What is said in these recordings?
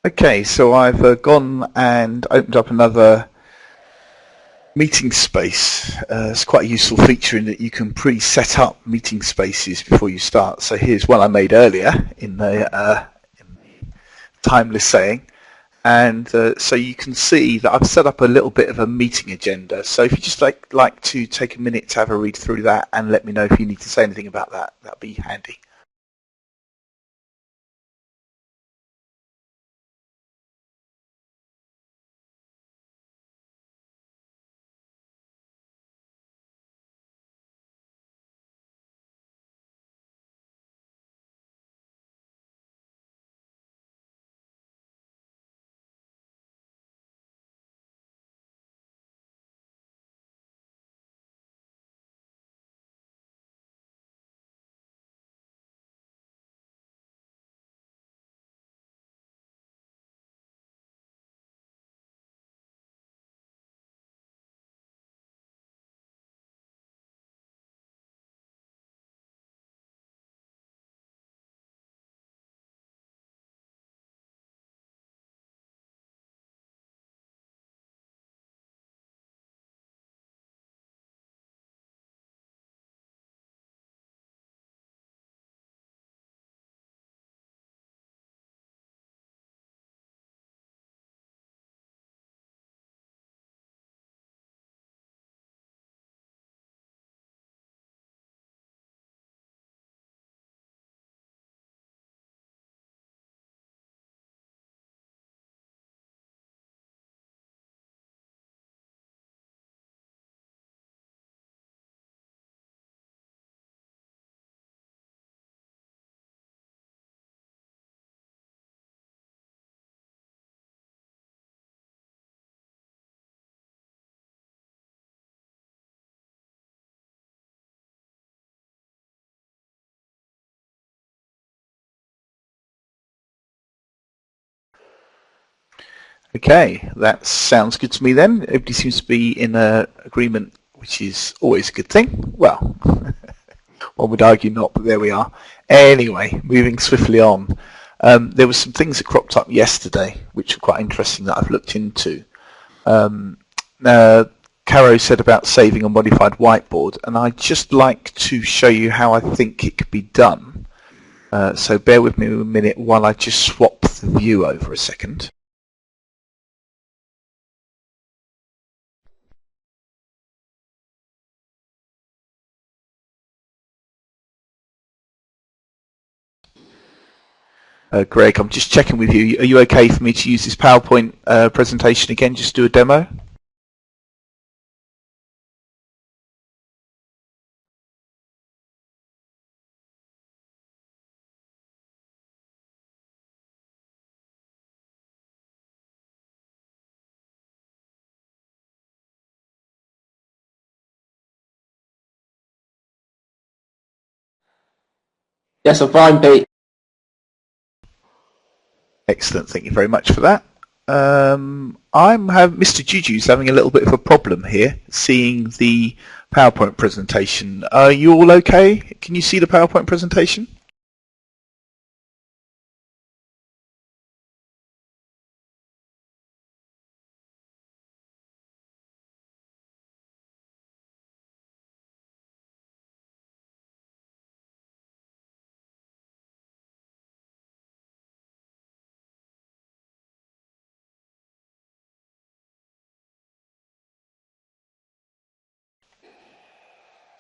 Okay, so I've gone and opened up another meeting space. It's quite a useful feature in that you can pre-set up meeting spaces before you start. So here's one I made earlier in the timeless saying. And so you can see that I've set up a little bit of a meeting agenda. So if you just like to take a minute to have a read through that and let me know if you need to say anything about that, that'd be handy. Okay, that sounds good to me then. Everybody seems to be in agreement, which is always a good thing. Well, one would argue not, but there we are. Anyway, moving swiftly on. There were some things that cropped up yesterday, which are quite interesting that I've looked into. Caro said about saving a modified whiteboard, and I'd just like to show you how I think it could be done. So bear with me a minute while I just swap the view over a second. Greg, I'm just checking with you. Are you okay for me to use this PowerPoint presentation again, just do a demo? Yes, I'm fine, Pete. Excellent, thank you very much for that. Mr. Juju's having a little bit of a problem here, seeing the PowerPoint presentation. Are you all okay? Can you see the PowerPoint presentation?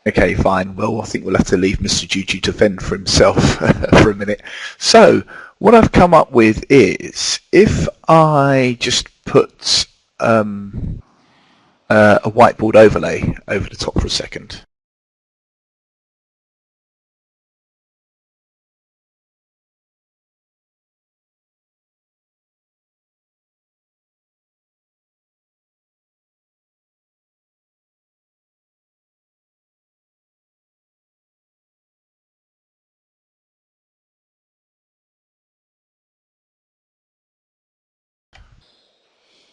Okay, fine. Well, I think we'll have to leave Mr. Juju to fend for himself for a minute. So, what I've come up with is, if I just put a whiteboard overlay over the top for a second.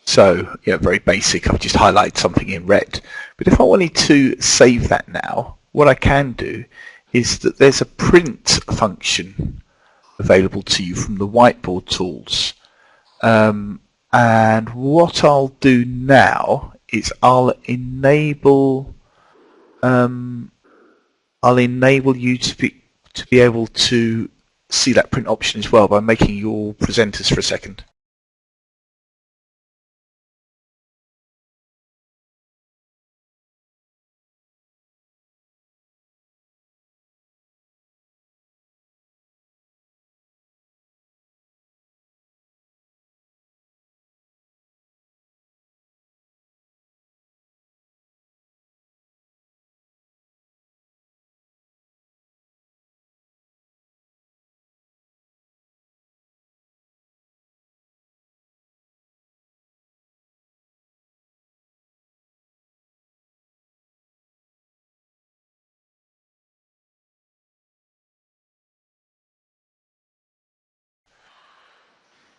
So, yeah, very basic. I've just highlighted something in red. But if I wanted to save that now, what I can do is that there's a print function available to you from the whiteboard tools. And what I'll do now is I'll enable you to be able to see that print option as well by making your presenters for a second.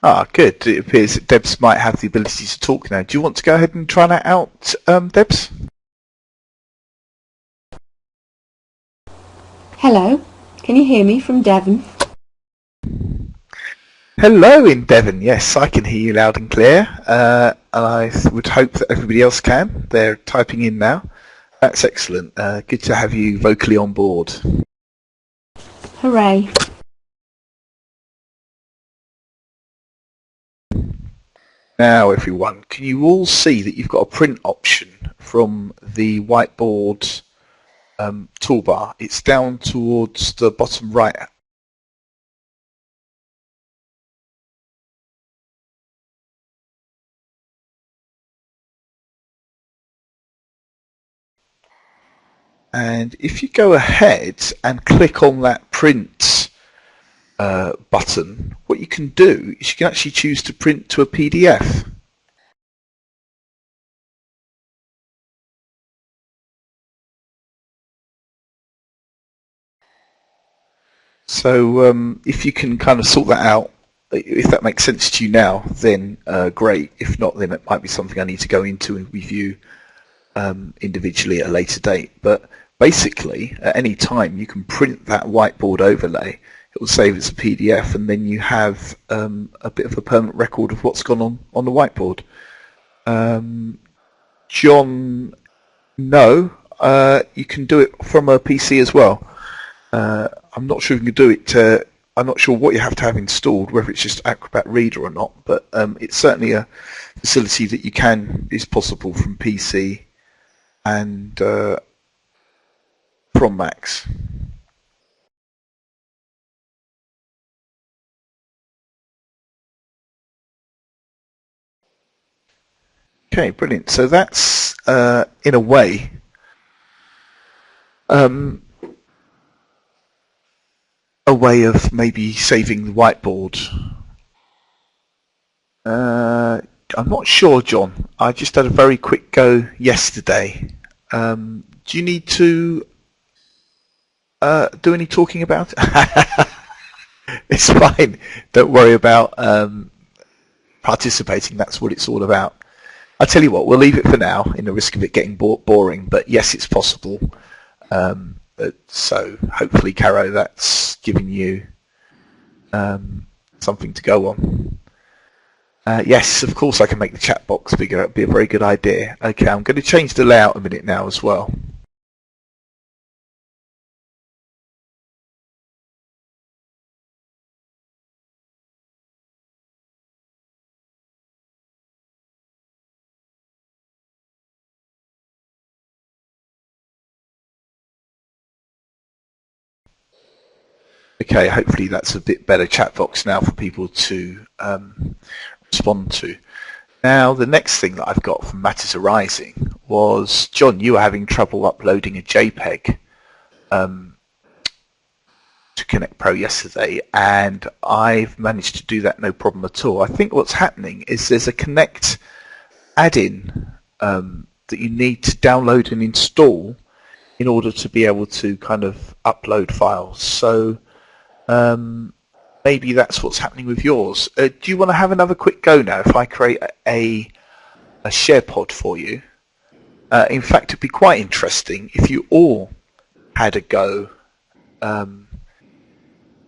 Ah, good. It appears that Debs might have the ability to talk now. Do you want to go ahead and try that out, Debs? Hello, can you hear me from Devon? Hello in Devon. Yes, I can hear you loud and clear. And I would hope that everybody else can. They're typing in now. That's excellent. Good to have you vocally on board. Hooray. Now everyone, can you all see that you've got a print option from the whiteboard toolbar? It's down towards the bottom right. And if you go ahead and click on that print button, what you can do is you can actually choose to print to a PDF. So if you can kind of sort that out, if that makes sense to you now, then great. If not, then it might be something I need to go into and review individually at a later date. But basically, at any time, you can print that whiteboard overlay. It will save as a PDF, and then you have a bit of a permanent record of what's gone on the whiteboard. John, no, you can do it from a PC as well. I'm not sure if you can do it. I'm not sure what you have to have installed, whether it's just Acrobat Reader or not, but it's certainly a facility that is possible from PC and from Macs. Okay, brilliant. So that's in a way a way of maybe saving the whiteboard. I'm not sure, John. I just had a very quick go yesterday. Do you need to do any talking about it? It's fine. Don't worry about participating. That's what it's all about. I'll tell you what, we'll leave it for now, in the risk of it getting boring. But yes, it's possible. So hopefully, Caro, that's giving you something to go on. Yes, of course I can make the chat box bigger. That'd be a very good idea. Okay, I'm going to change the layout a minute now as well. Okay, hopefully that's a bit better chat box now for people to respond to. Now, the next thing that I've got from Matters Arising was, John, you were having trouble uploading a JPEG to Connect Pro yesterday, and I've managed to do that no problem at all. I think what's happening is there's a Connect add-in that you need to download and install in order to be able to kind of upload files. So maybe that's what's happening with yours. Do you want to have another quick go now if I create a share pod for you? In fact, it'd be quite interesting if you all had a go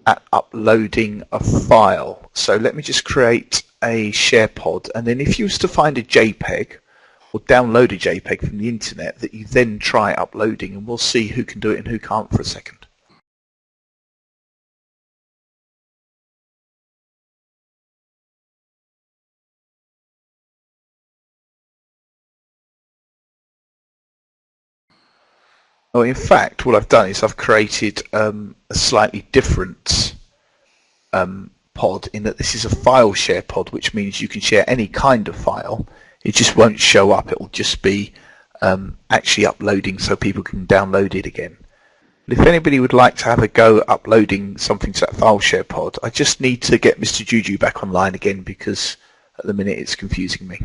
at uploading a file. So let me just create a share pod, and then if you was to find a JPEG or download a JPEG from the internet that you then try uploading, and we'll see who can do it and who can't for a second. Well, in fact, what I've done is I've created a slightly different pod, in that this is a file share pod, which means you can share any kind of file. It just won't show up. It will just be actually uploading so people can download it again. But if anybody would like to have a go uploading something to that file share pod, I just need to get Mr. Juju back online again, because at the minute it's confusing me.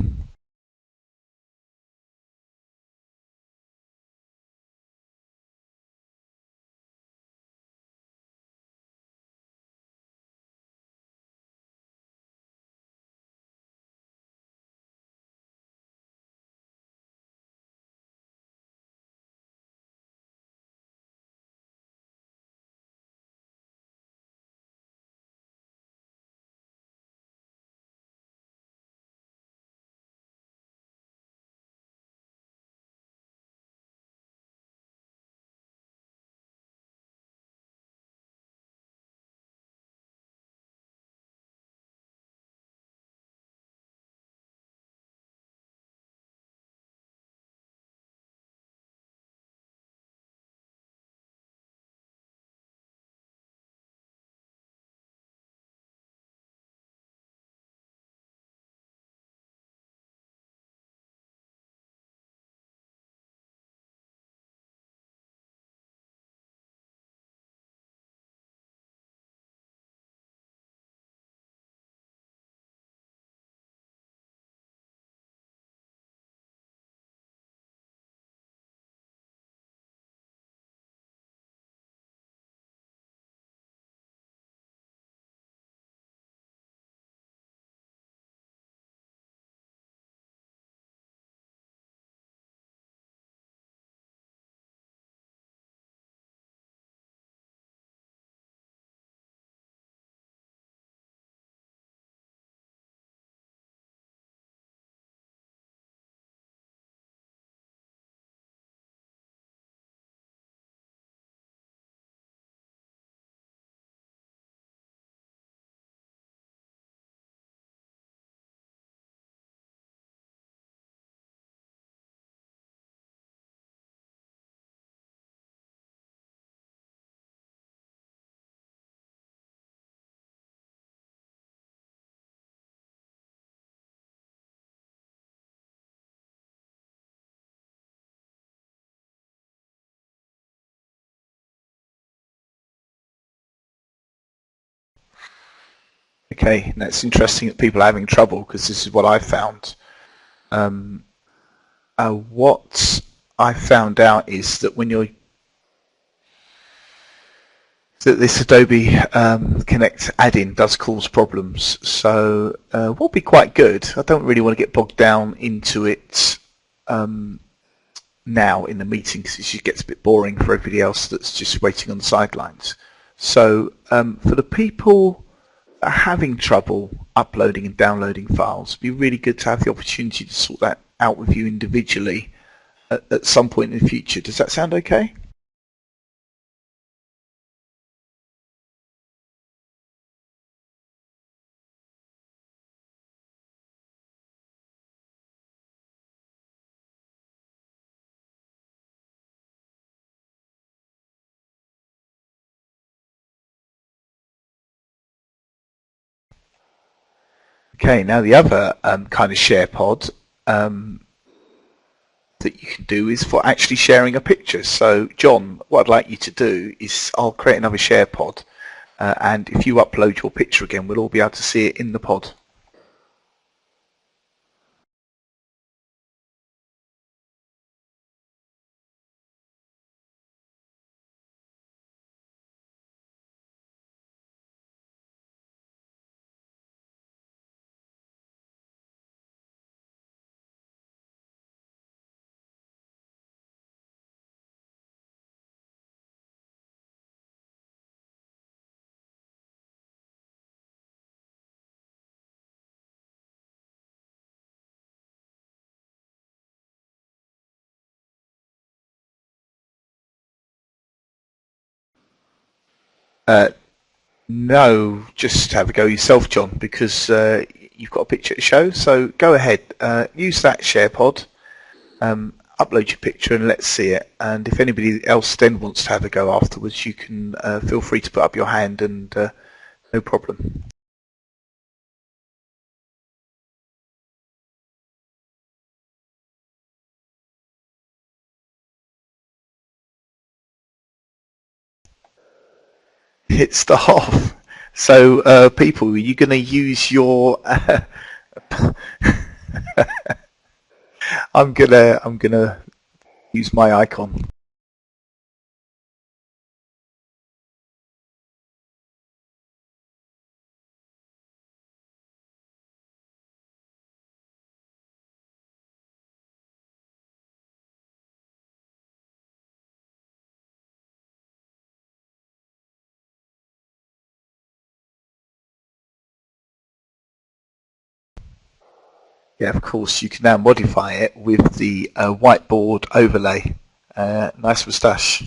Okay, that's interesting that people are having trouble, because this is what I found. What I found out is that when you're that this Adobe Connect add-in does cause problems. So what will be quite good, I don't really want to get bogged down into it now in the meeting, because it just gets a bit boring for everybody else that's just waiting on the sidelines. So for the people that are having trouble uploading and downloading files, it'd be really good to have the opportunity to sort that out with you individually at some point in the future. Does that sound okay? Okay, now the other kind of share pod that you can do is for actually sharing a picture. So John, what I'd like you to do is I'll create another share pod, and if you upload your picture again, we'll all be able to see it in the pod. No, just have a go yourself, John, because you've got a picture to show. So go ahead, use that SharePod, upload your picture and let's see it. And if anybody else then wants to have a go afterwards, you can feel free to put up your hand and no problem. It's the off. So people, are you going to use your? I'm gonna use my icon. Yeah, of course, you can now modify it with the whiteboard overlay. Nice moustache.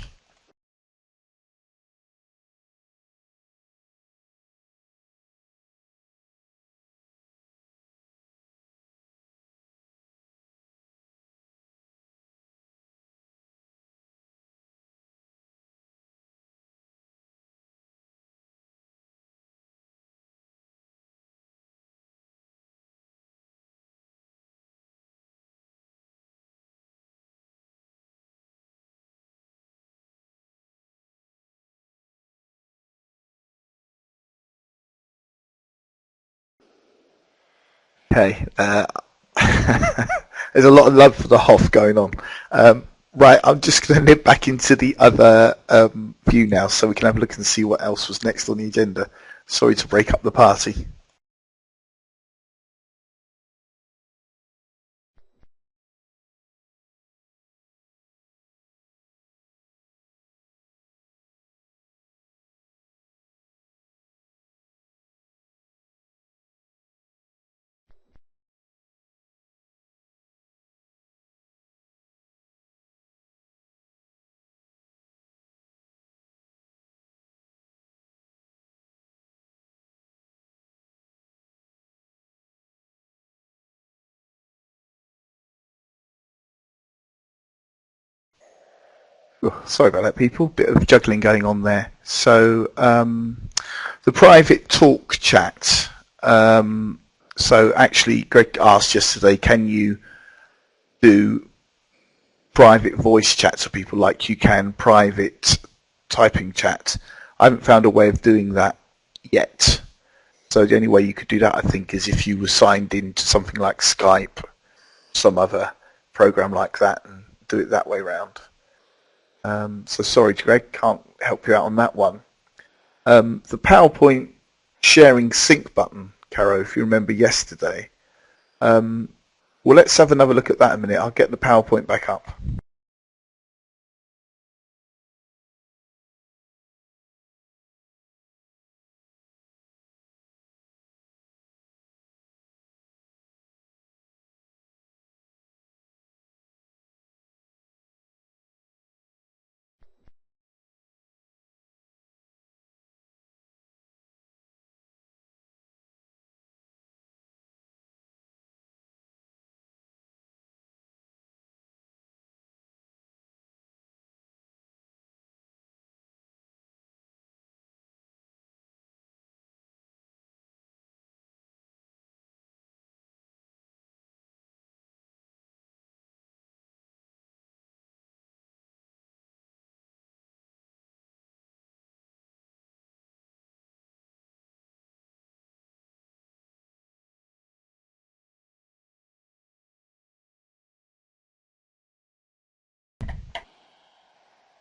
Okay, there's a lot of love for the Hoff going on. Right, I'm just going to nip back into the other view now so we can have a look and see what else was next on the agenda. Sorry to break up the party. Oh, sorry about that, people. Bit of juggling going on there. So the private talk chat. So actually, Greg asked yesterday, can you do private voice chat to people like you can private typing chat? I haven't found a way of doing that yet. So the only way you could do that, I think, is if you were signed into something like Skype, some other program like that, and do it that way round. So sorry, Greg, can't help you out on that one. The PowerPoint sharing sync button, Caro, if you remember yesterday. Well, let's have another look at that in a minute. I'll get the PowerPoint back up.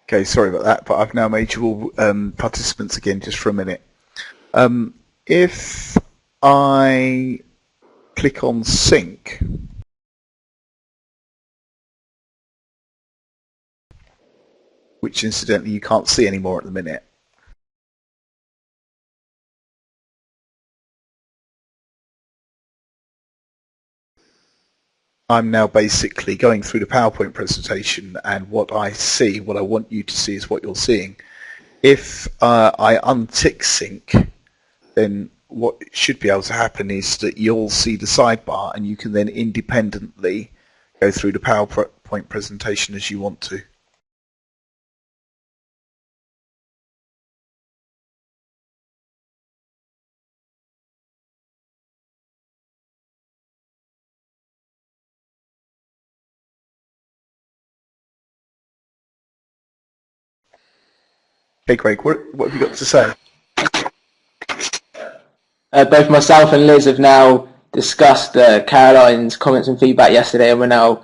Okay, sorry about that, but I've now made you all participants again just for a minute. If I click on sync, which incidentally you can't see anymore at the minute, I'm now basically going through the PowerPoint presentation, and what I see, what I want you to see is what you're seeing. if I untick sync, then what should be able to happen is that you'll see the sidebar and you can then independently go through the PowerPoint presentation as you want to. Hey Craig, what have you got to say? Both myself and Liz have now discussed Caroline's comments and feedback yesterday, and we're now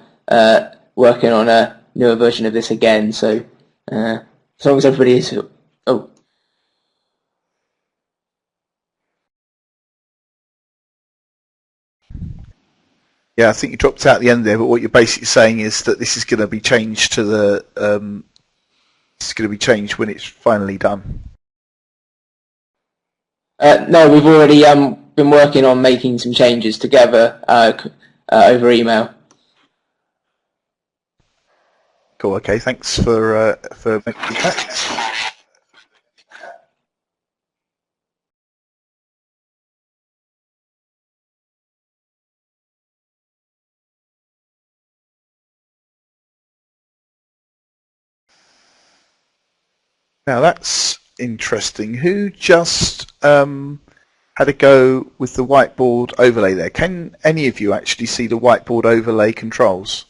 working on a newer version of this again. So as long as everybody is... Oh. Yeah, I think you dropped out at the end there, but what you're basically saying is that this is going to be changed to the... it's going to be changed when it's finally done. No, we've already been working on making some changes together over email. Cool. Okay. Thanks for making that. Now that's interesting. Who just had a go with the whiteboard overlay there? Can any of you actually see the whiteboard overlay controls?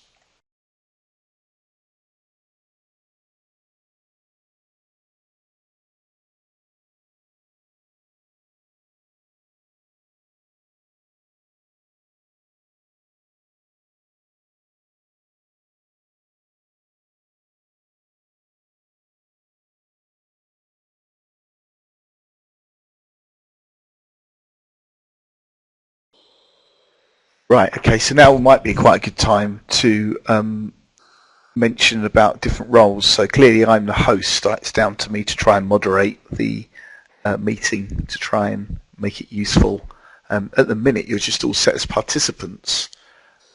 Right. Okay. So now might be quite a good time to mention about different roles. So clearly I'm the host. It's down to me to try and moderate the meeting to try and make it useful. At the minute you're just all set as participants.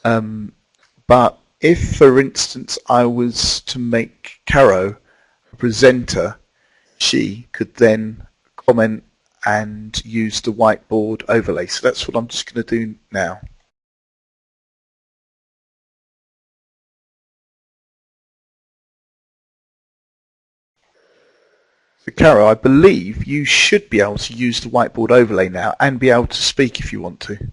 But if, for instance, I was to make Caro a presenter, she could then comment and use the whiteboard overlay. So that's what I'm just going to do now. So Caro, I believe you should be able to use the whiteboard overlay now and be able to speak if you want to.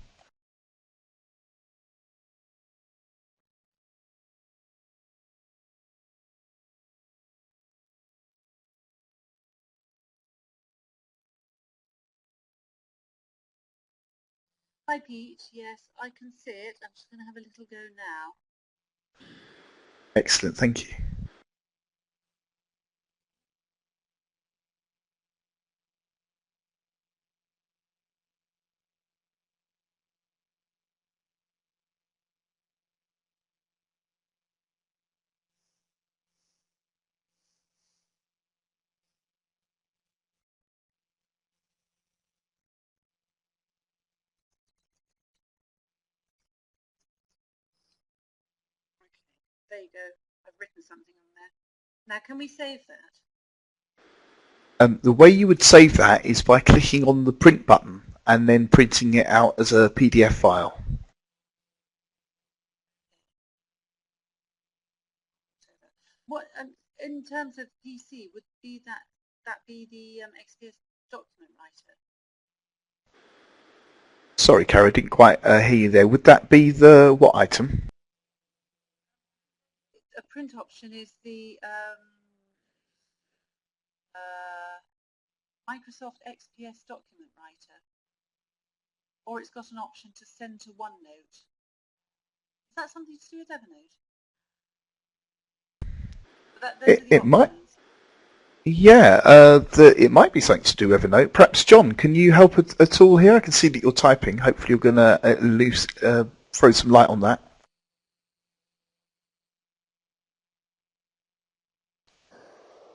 Hi Pete, yes, I can see it. I'm just going to have a little go now. Excellent, thank you. Okay, there you go. I've written something on there. Now can we save that? The way you would save that is by clicking on the print button and then printing it out as a PDF file. What in terms of PC would be that be the XPS document writer? Sorry, Caro, I didn't quite hear you there. Would that be the what item? A print option is the Microsoft XPS document writer, or it's got an option to send to OneNote. Is that something to do with Evernote? Those are the It might. options. Yeah, it might be something to do with Evernote. Perhaps, John, can you help at all here? I can see that you're typing. Hopefully you're going to throw some light on that.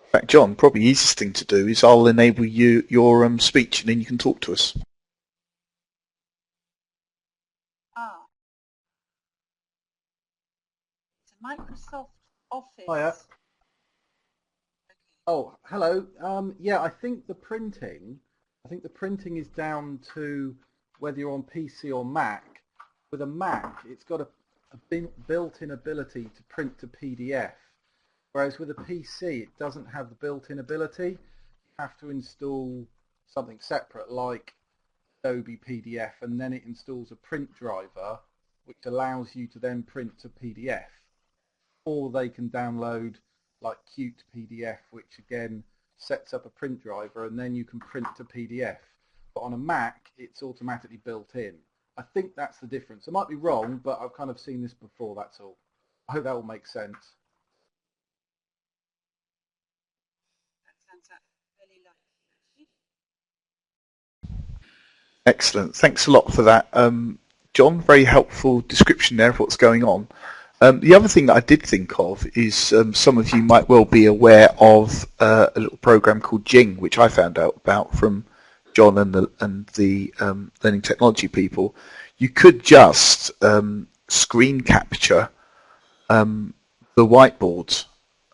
In fact, John, probably the easiest thing to do is I'll enable your speech and then you can talk to us. Ah, it's a Microsoft Office. Hiya. Okay. Oh, hello. Yeah, I think the printing is down to whether you're on PC or Mac. With a Mac, it's got a built-in ability to print to PDF, whereas with a PC, it doesn't have the built-in ability. You have to install something separate like Adobe PDF, and then it installs a print driver, which allows you to then print to PDF. Or they can download like Qt PDF, which again sets up a print driver, and then you can print to PDF. But on a Mac, it's automatically built in. I think that's the difference. I might be wrong, but I've kind of seen this before, that's all. I hope that will make sense. That sounds fairly likely. Excellent. Thanks a lot for that, John. Very helpful description there of what's going on. The other thing that I did think of is some of you might well be aware of a little program called Jing, which I found out about from John and the learning technology people. You could just screen capture the whiteboard,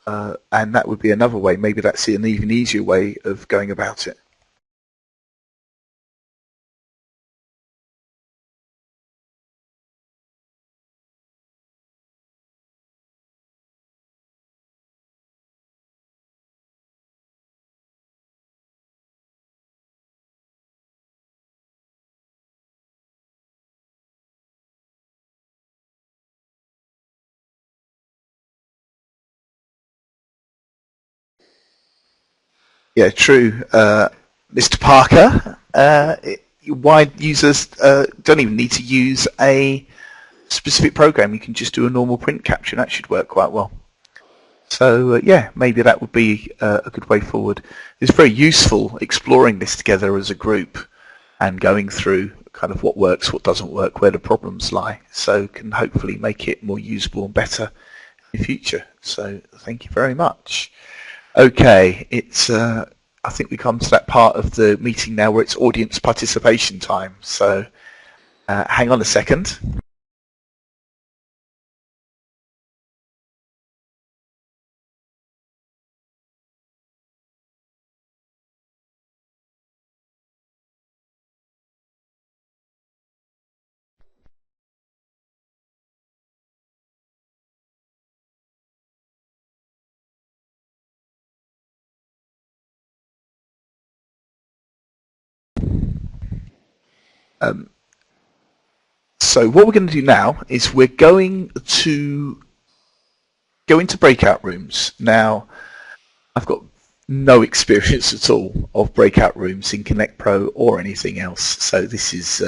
and that would be another way. Maybe that's an even easier way of going about it. Yeah, true. Mr. Parker, wide users don't even need to use a specific program. You can just do a normal print capture, and that should work quite well. So yeah, maybe that would be a good way forward. It's very useful exploring this together as a group and going through kind of what works, what doesn't work, where the problems lie. So can hopefully make it more usable and better in the future. So thank you very much. Okay, it's I think we come to that part of the meeting now where it's audience participation time. So hang on a second. So what we're going to do now is we're going to go into breakout rooms. Now, I've got no experience at all of breakout rooms in Connect Pro or anything else, so this is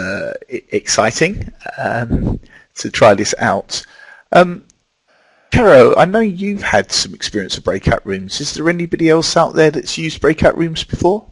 exciting to try this out. Caro, I know you've had some experience of breakout rooms. Is there anybody else out there that's used breakout rooms before?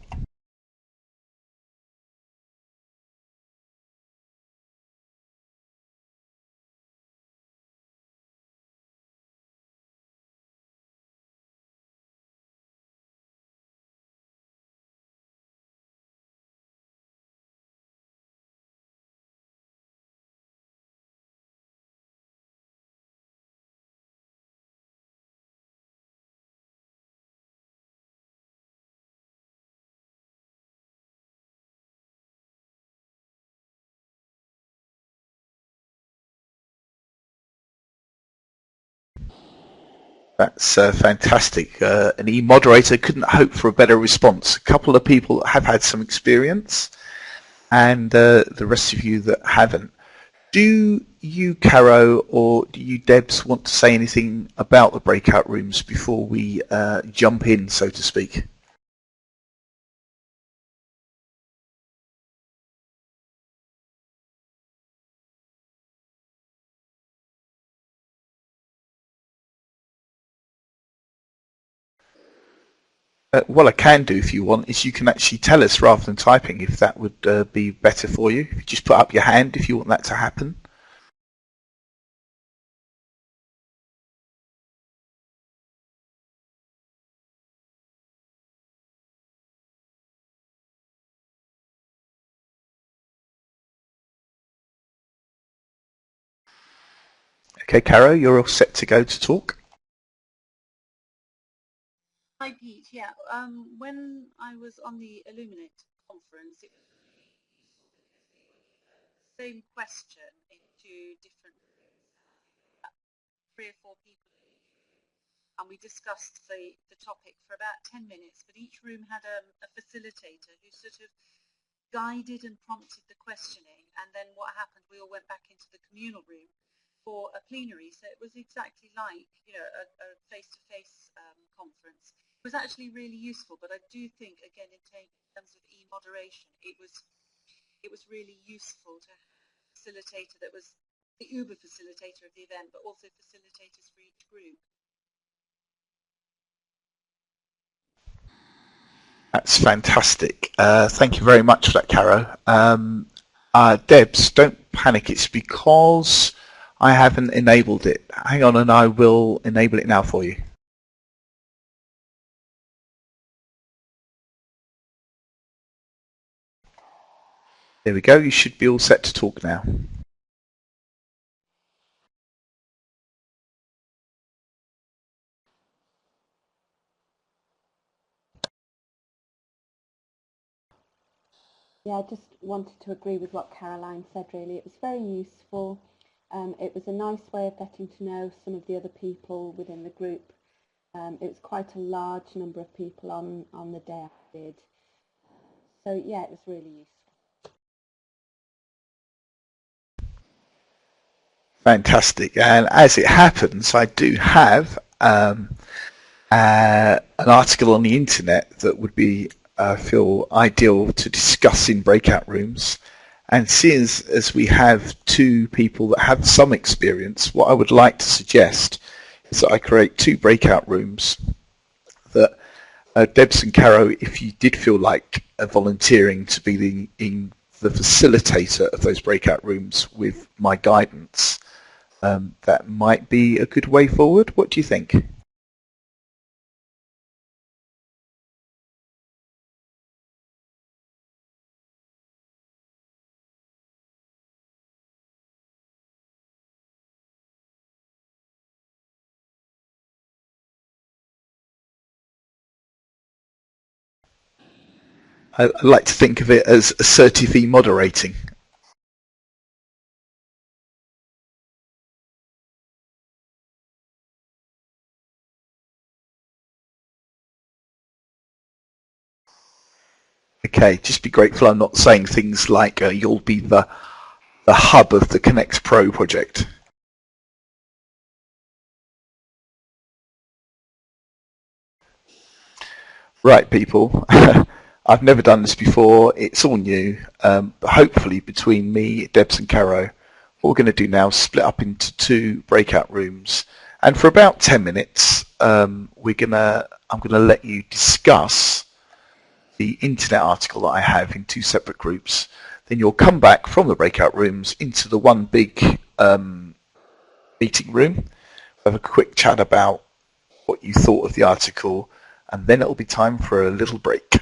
That's fantastic. An e-moderator couldn't hope for a better response. A couple of people have had some experience, and the rest of you that haven't. Do you, Caro, or do you, Debs, want to say anything about the breakout rooms before we jump in, so to speak? What I can do, if you want, is you can actually tell us rather than typing, if that would be better for you. Just put up your hand if you want that to happen. Okay, Caro, you're all set to go to talk. Hi Pete, Yeah, when I was on the Illuminate conference, it was the same question into different 3 or 4 people, and we discussed the topic for about 10 minutes, but each room had a facilitator who sort of guided and prompted the questioning, and then what happened, we all went back into the communal room for a plenary. So it was exactly like, you know, a face-to-face conference. It was actually really useful, but I do think, again, in terms of e-moderation, it was really useful to have a facilitator that was the Uber facilitator of the event, but also facilitators for each group. That's fantastic. Thank you very much for that, Caro. Debs, don't panic. It's because I haven't enabled it. Hang on, and I will enable it now for you. There we go. You should be all set to talk now. Yeah, I just wanted to agree with what Caroline said, really. It was very useful. It was a nice way of getting to know some of the other people within the group. It was quite a large number of people on the day I did. So, yeah, it was really useful. Fantastic. And as it happens, I do have an article on the internet that would be feel ideal to discuss in breakout rooms. And seeing as we have 2 people that have some experience, what I would like to suggest is that I create 2 breakout rooms that Debs and Caro, if you did feel like volunteering to be the facilitator of those breakout rooms with my guidance, that might be a good way forward. What do you think? I like to think of it as assertive e-moderating. Okay, just be grateful I'm not saying things like you'll be the hub of the Connect Pro project. Right, people. I've never done this before. It's all new. But hopefully between me, Debs and Caro, what we're going to do now is split up into 2 breakout rooms. And for about 10 minutes, I'm going to let you discuss the internet article that I have in 2 separate groups. Then you'll come back from the breakout rooms into the one big meeting room, have a quick chat about what you thought of the article, and then it'll be time for a little break.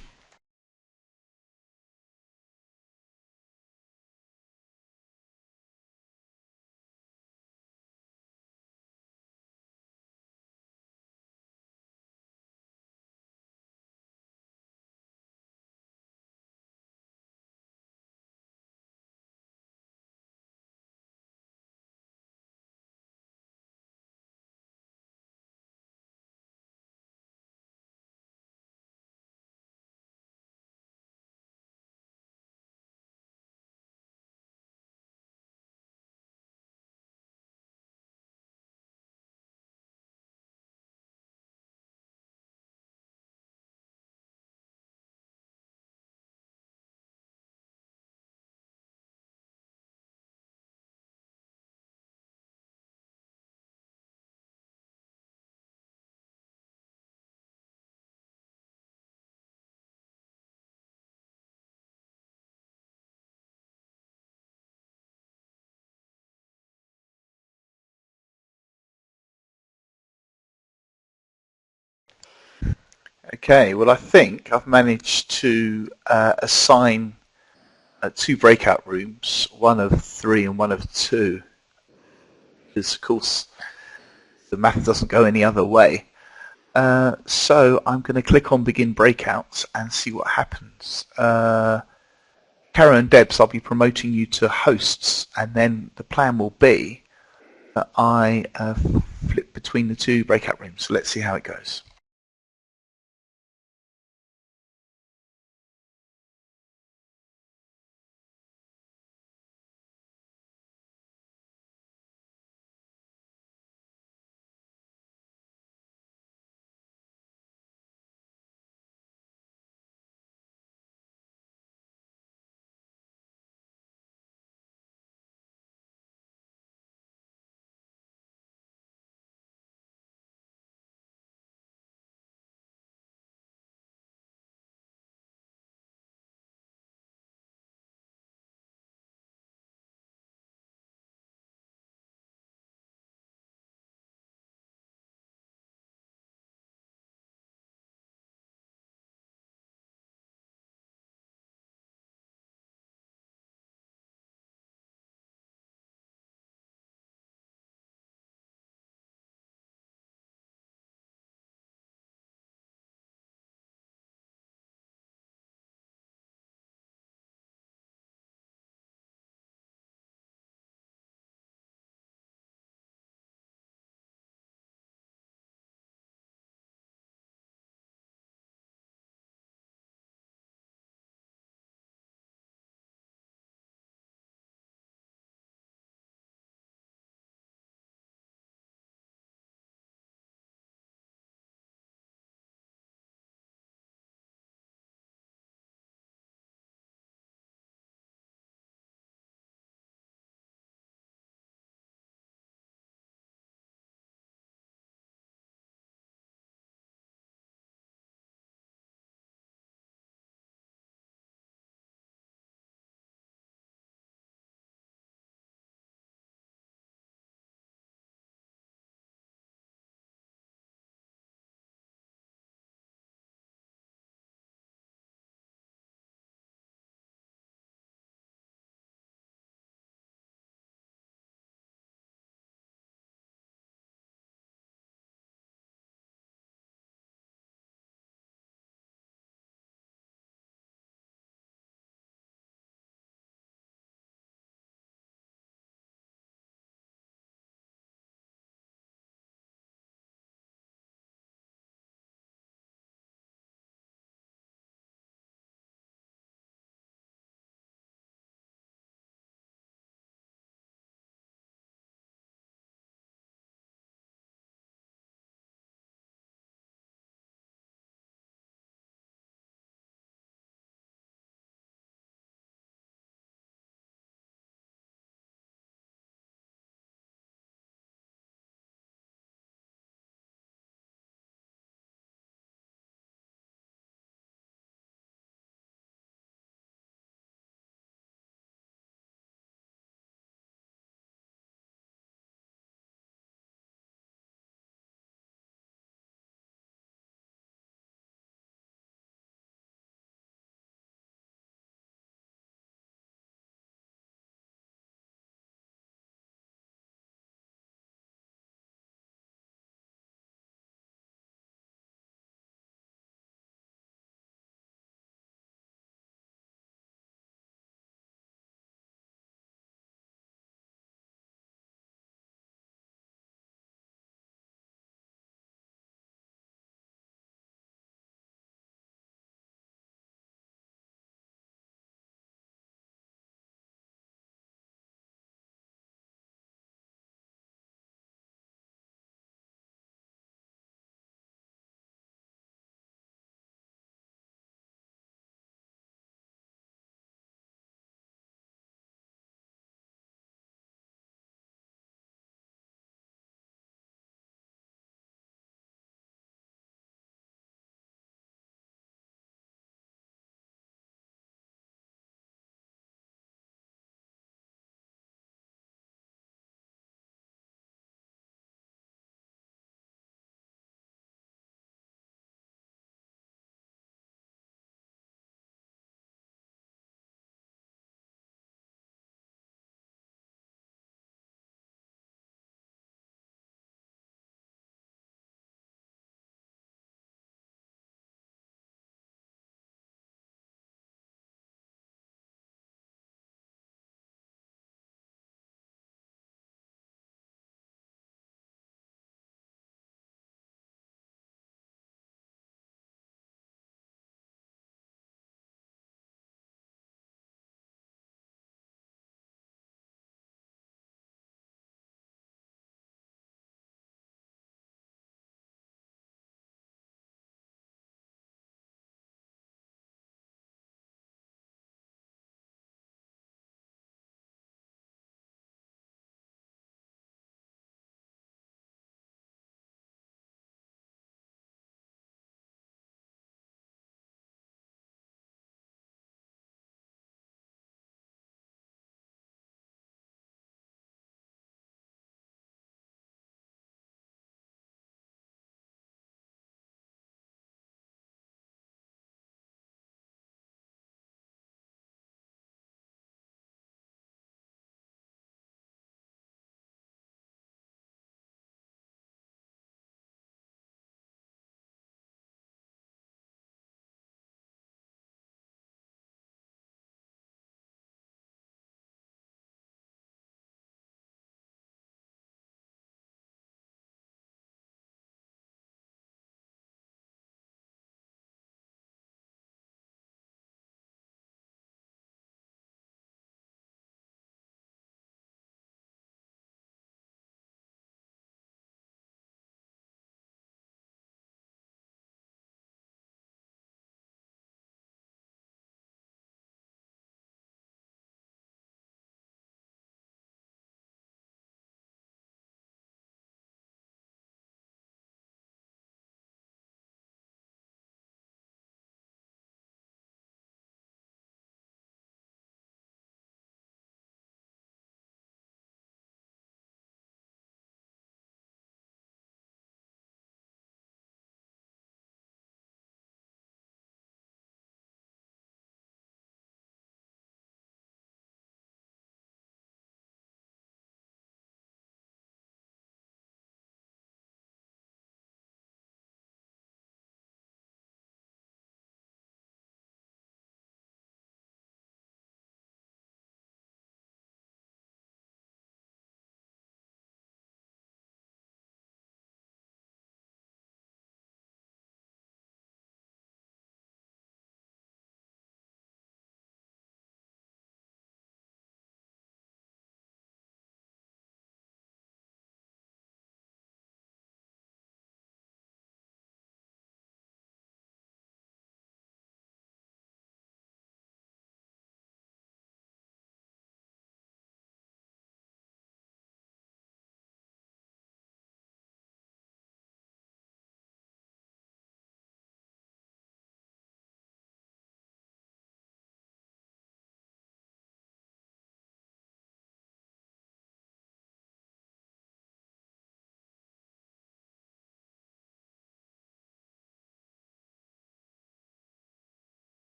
Okay, well I think I've managed to assign 2 breakout rooms, one of 3 and one of 2, because of course the math doesn't go any other way. So I'm going to click on begin breakouts and see what happens. Karen and Debs, I'll be promoting you to hosts, and then the plan will be that I flip between the two breakout rooms. So let's see how it goes.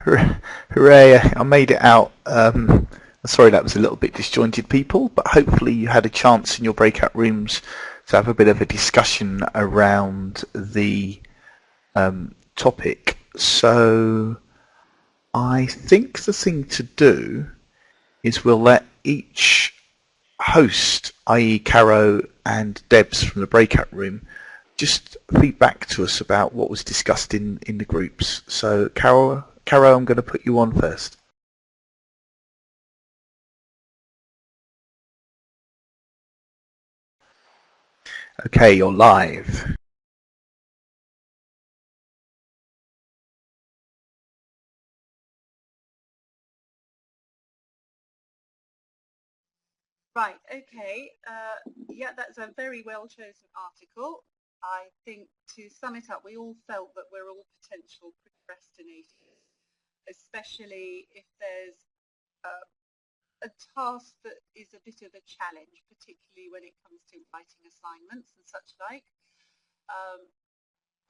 Hooray, I made it out. Sorry that was a little bit disjointed, people, but hopefully you had a chance in your breakout rooms to have a bit of a discussion around the topic. So I think the thing to do is we'll let each host, i.e. Caro and Debs from the breakout room, just feedback to us about what was discussed in the groups. So Caro, I'm going to put you on first. Okay, you're live. Right, okay. Yeah, that's a very well chosen article. I think to sum it up, we all felt that we're all potential procrastinators, especially if there's a task that is a bit of a challenge, particularly when it comes to writing assignments and such like.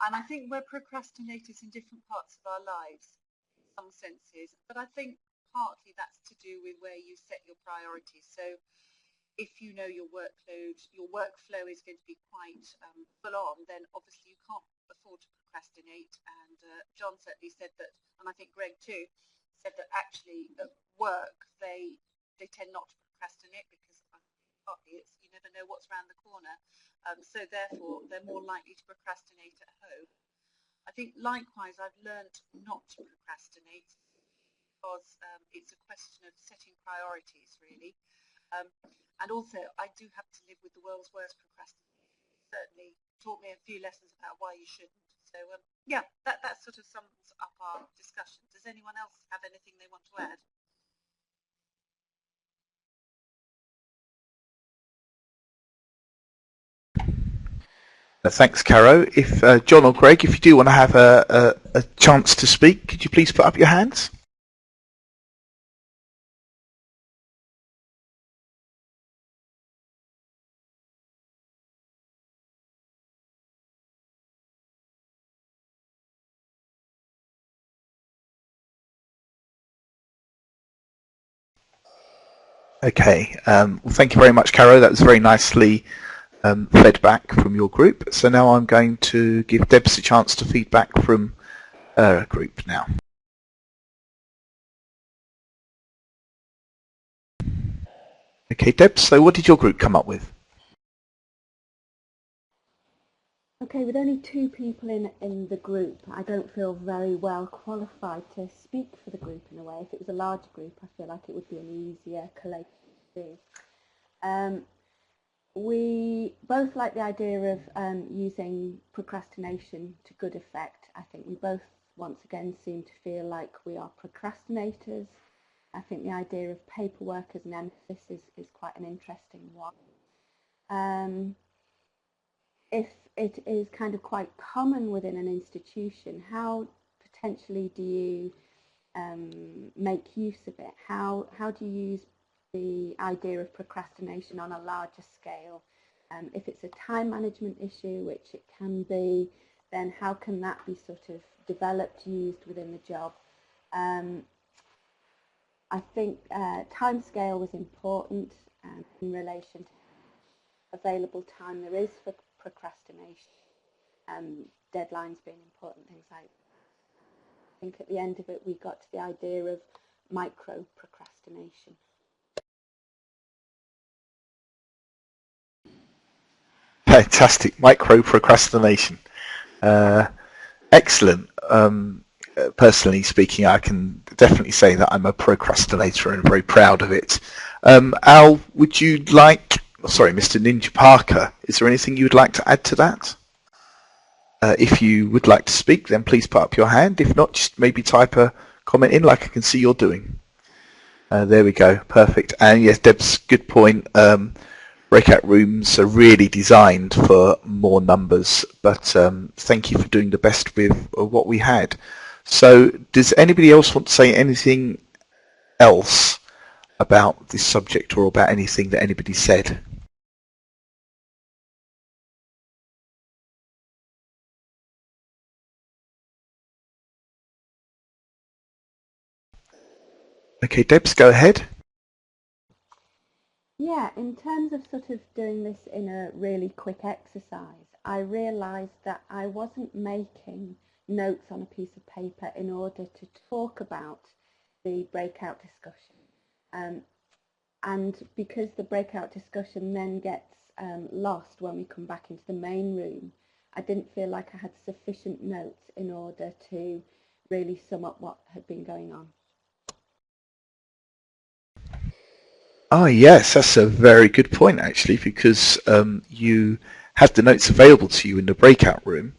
And I think we're procrastinators in different parts of our lives, in some senses, but I think partly that's to do with where you set your priorities. So if you know your workload, your workflow is going to be quite full on, then obviously you can't afford to procrastinate. And John certainly said that, and I think Greg too, said that actually at work they tend not to procrastinate because partly it's you never know what's around the corner. So therefore they're more likely to procrastinate at home. I think likewise I've learned not to procrastinate because it's a question of setting priorities really. And also, I do have to live with the world's worst procrastinator. Certainly taught me a few lessons about why you shouldn't. So, yeah, that sort of sums up our discussion. Does anyone else have anything they want to add? Thanks, Caro. If John or Greg, if you do want to have a chance to speak, could you please put up your hands? Okay. Well, thank you very much, Caro. That was very nicely fed back from your group. So now I'm going to give Debs a chance to feedback from her group now. Okay, Debs, so what did your group come up with? Okay, with only 2 people in the group, I don't feel very well qualified to speak for the group in a way. If it was a larger group, I feel like it would be an easier collation to do. We both like the idea of using procrastination to good effect. I think we both, once again, seem to feel like we are procrastinators. I think the idea of paperwork as an emphasis is quite an interesting one. If it is kind of quite common within an institution, how potentially do you make use of it? How do you use the idea of procrastination on a larger scale? If it's a time management issue, which it can be, then how can that be sort of developed, used within the job? I think time scale was important in relation to available time there is for procrastination, deadlines being important, things like that. I think at the end of it we got to the idea of micro procrastination. Fantastic. Micro procrastination. Excellent. Personally speaking, I can definitely say that I'm a procrastinator and very proud of it. Al, would you like, sorry, Mr. Ninja Parker, is there anything you would like to add to that? If you would like to speak, then please put up your hand. If not, just maybe type a comment in like I can see you're doing. There we go. Perfect. And yes, Deb's good point. Breakout rooms are really designed for more numbers, but thank you for doing the best with what we had. So does anybody else want to say anything else about this subject or about anything that anybody said? Okay, Debs, go ahead. Yeah, in terms of sort of doing this in a really quick exercise, I realised that I wasn't making notes on a piece of paper in order to talk about the breakout discussion. And because the breakout discussion then gets lost when we come back into the main room, I didn't feel like I had sufficient notes in order to really sum up what had been going on. Ah, yes, that's a very good point actually, because you had the notes available to you in the breakout room,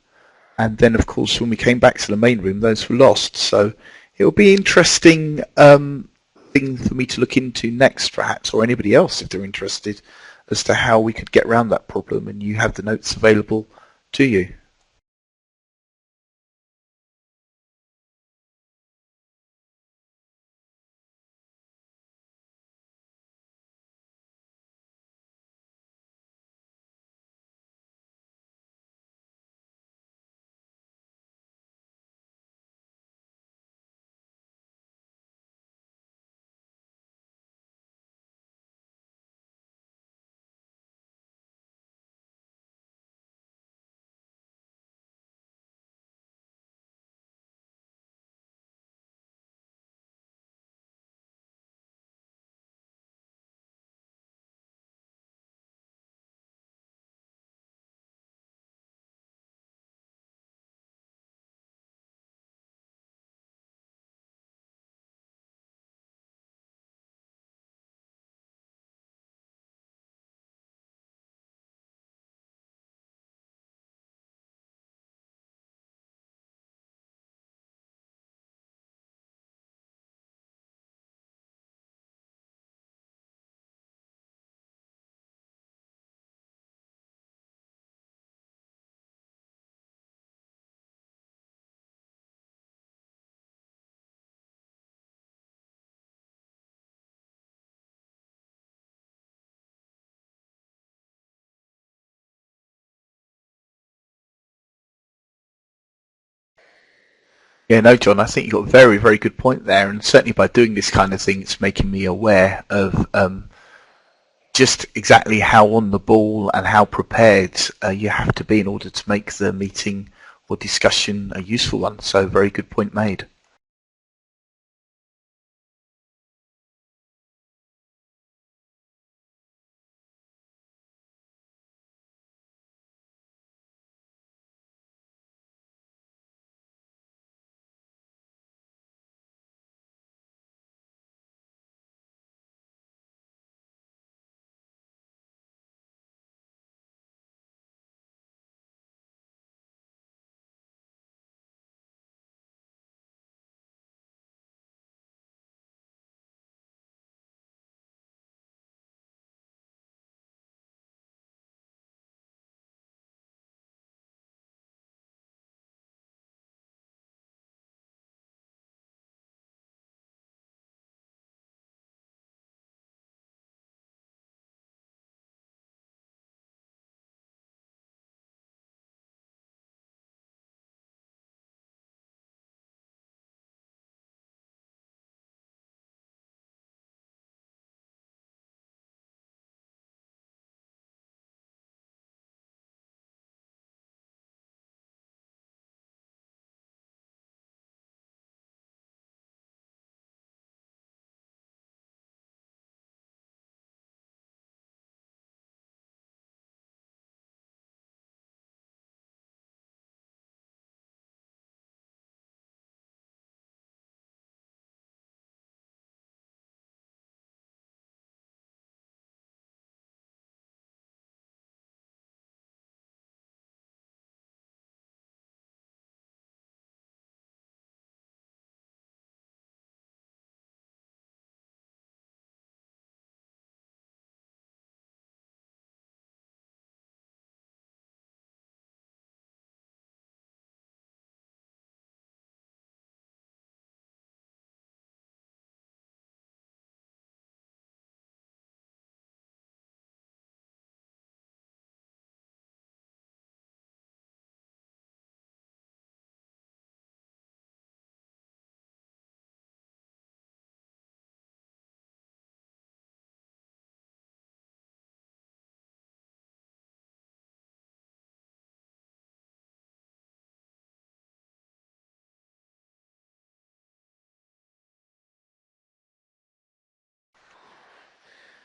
and then of course when we came back to the main room, those were lost. So it will be interesting thing for me to look into next, perhaps, or anybody else if they're interested, as to how we could get around that problem, and you have the notes available to you. Yeah, no, John, I think you got a very, very good point there, and certainly by doing this kind of thing, it's making me aware of just exactly how on the ball and how prepared you have to be in order to make the meeting or discussion a useful one. So, very good point made.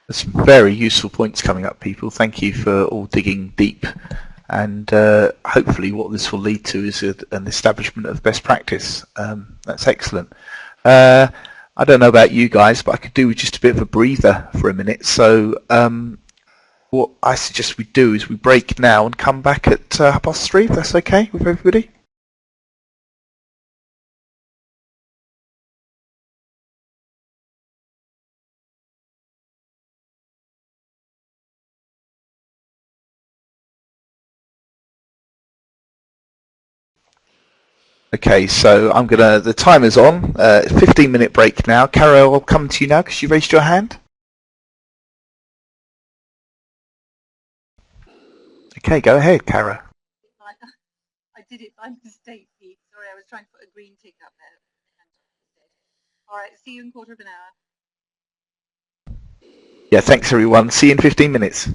There's some very useful points coming up, people. Thank you for all digging deep. And hopefully what this will lead to is an establishment of best practice. That's excellent. I don't know about you guys, but I could do with just a bit of a breather for a minute. So what I suggest we do is we break now and come back at 3:30, if that's okay with everybody. Okay, so the timer's on. 15-minute break now. Carol, I'll come to you now because you raised your hand. Okay, go ahead, Carol. I did it by mistake, Pete. Sorry, I was trying to put a green tick up there. All right, see you in quarter of an hour. Yeah, thanks everyone. See you in 15 minutes.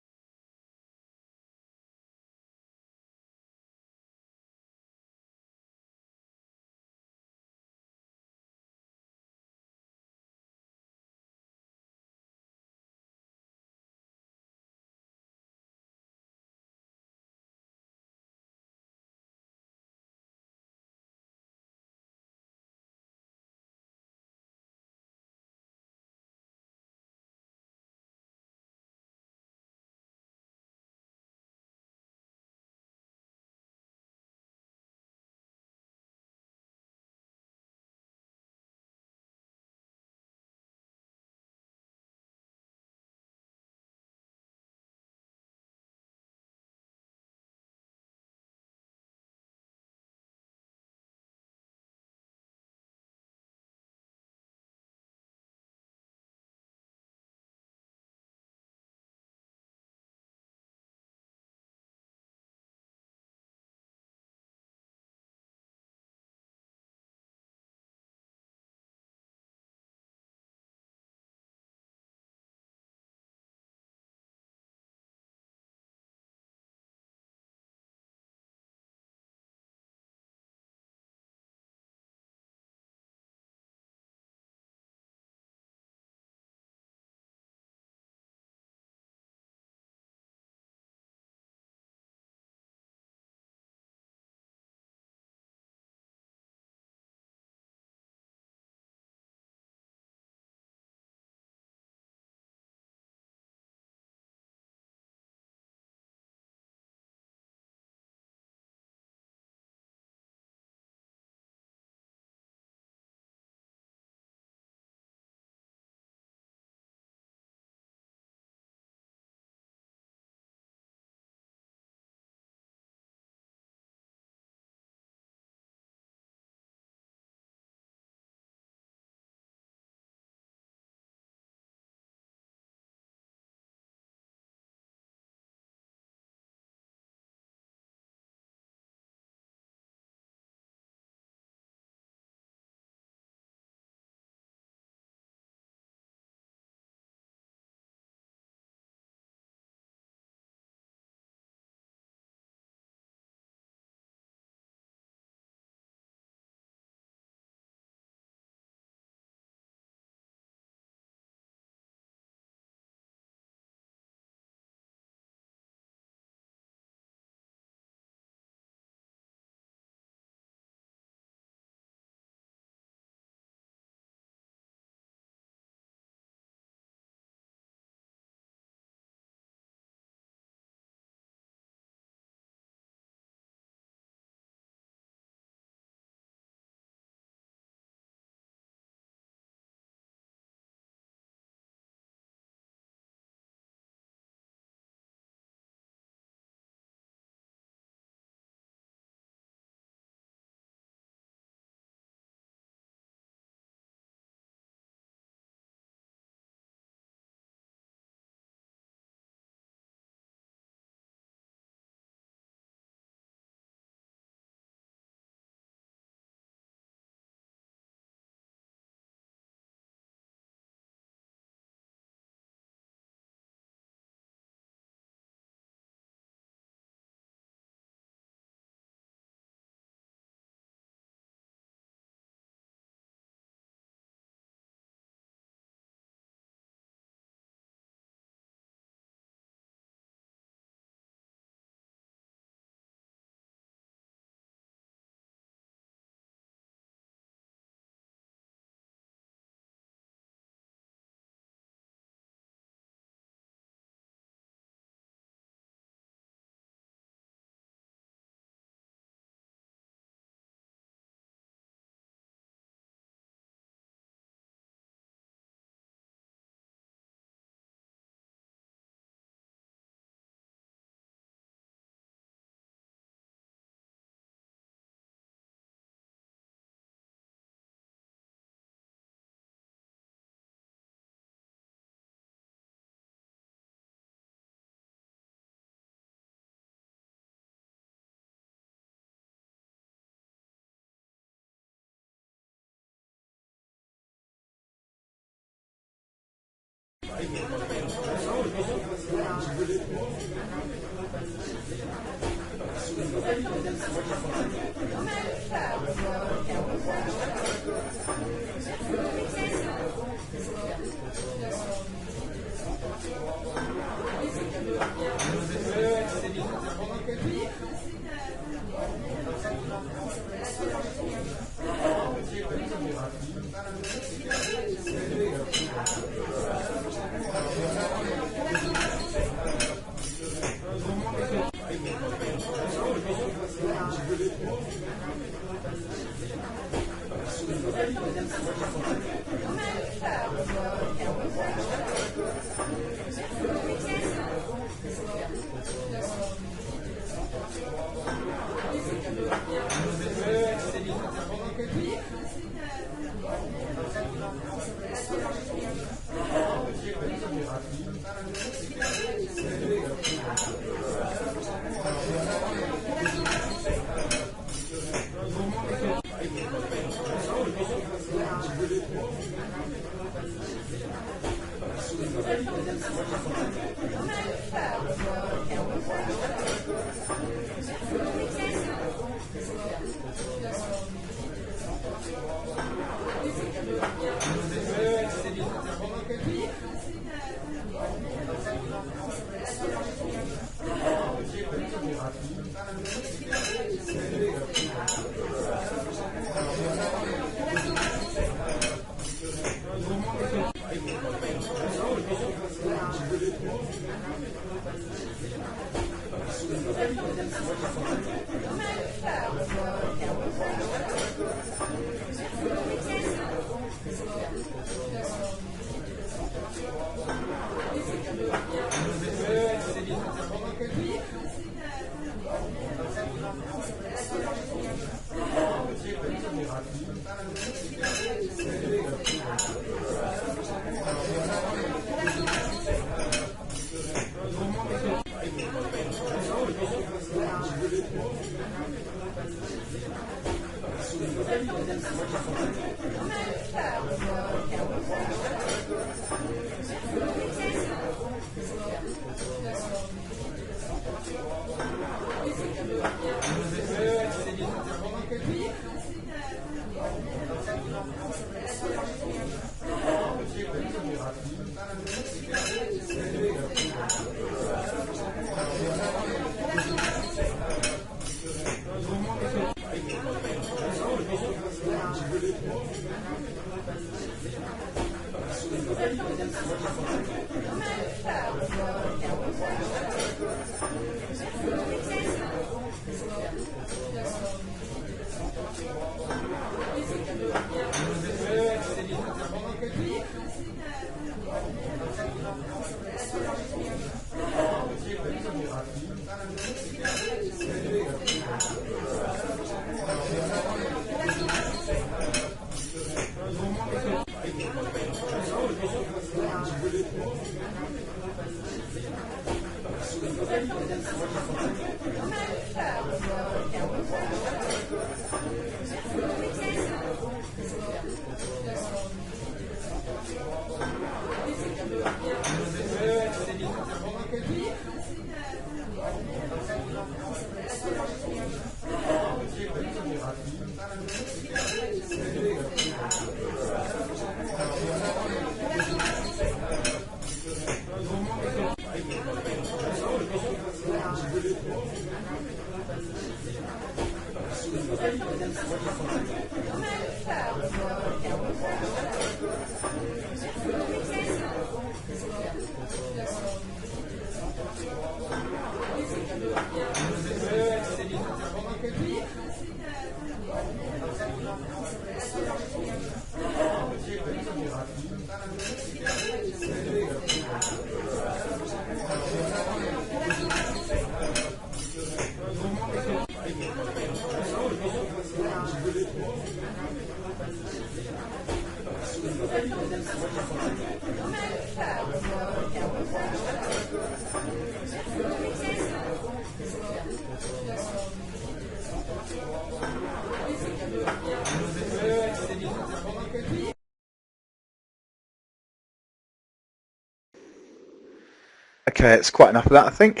Okay, it's quite enough of that, I think.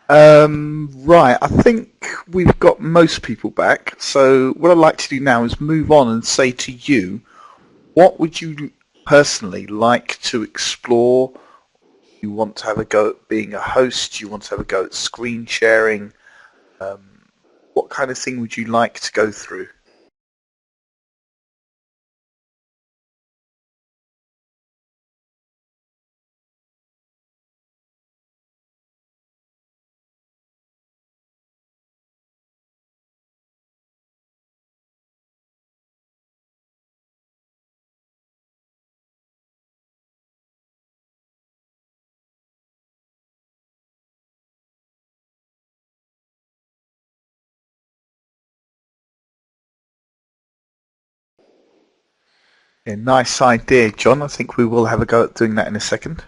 Right, I think we've got most people back. So what I'd like to do now is move on and say to you, what would you personally like to explore? You want to have a go at being a host? You want to have a go at screen sharing? What kind of thing would you like to go through? Yeah, nice idea, John. I think we will have a go at doing that in a second.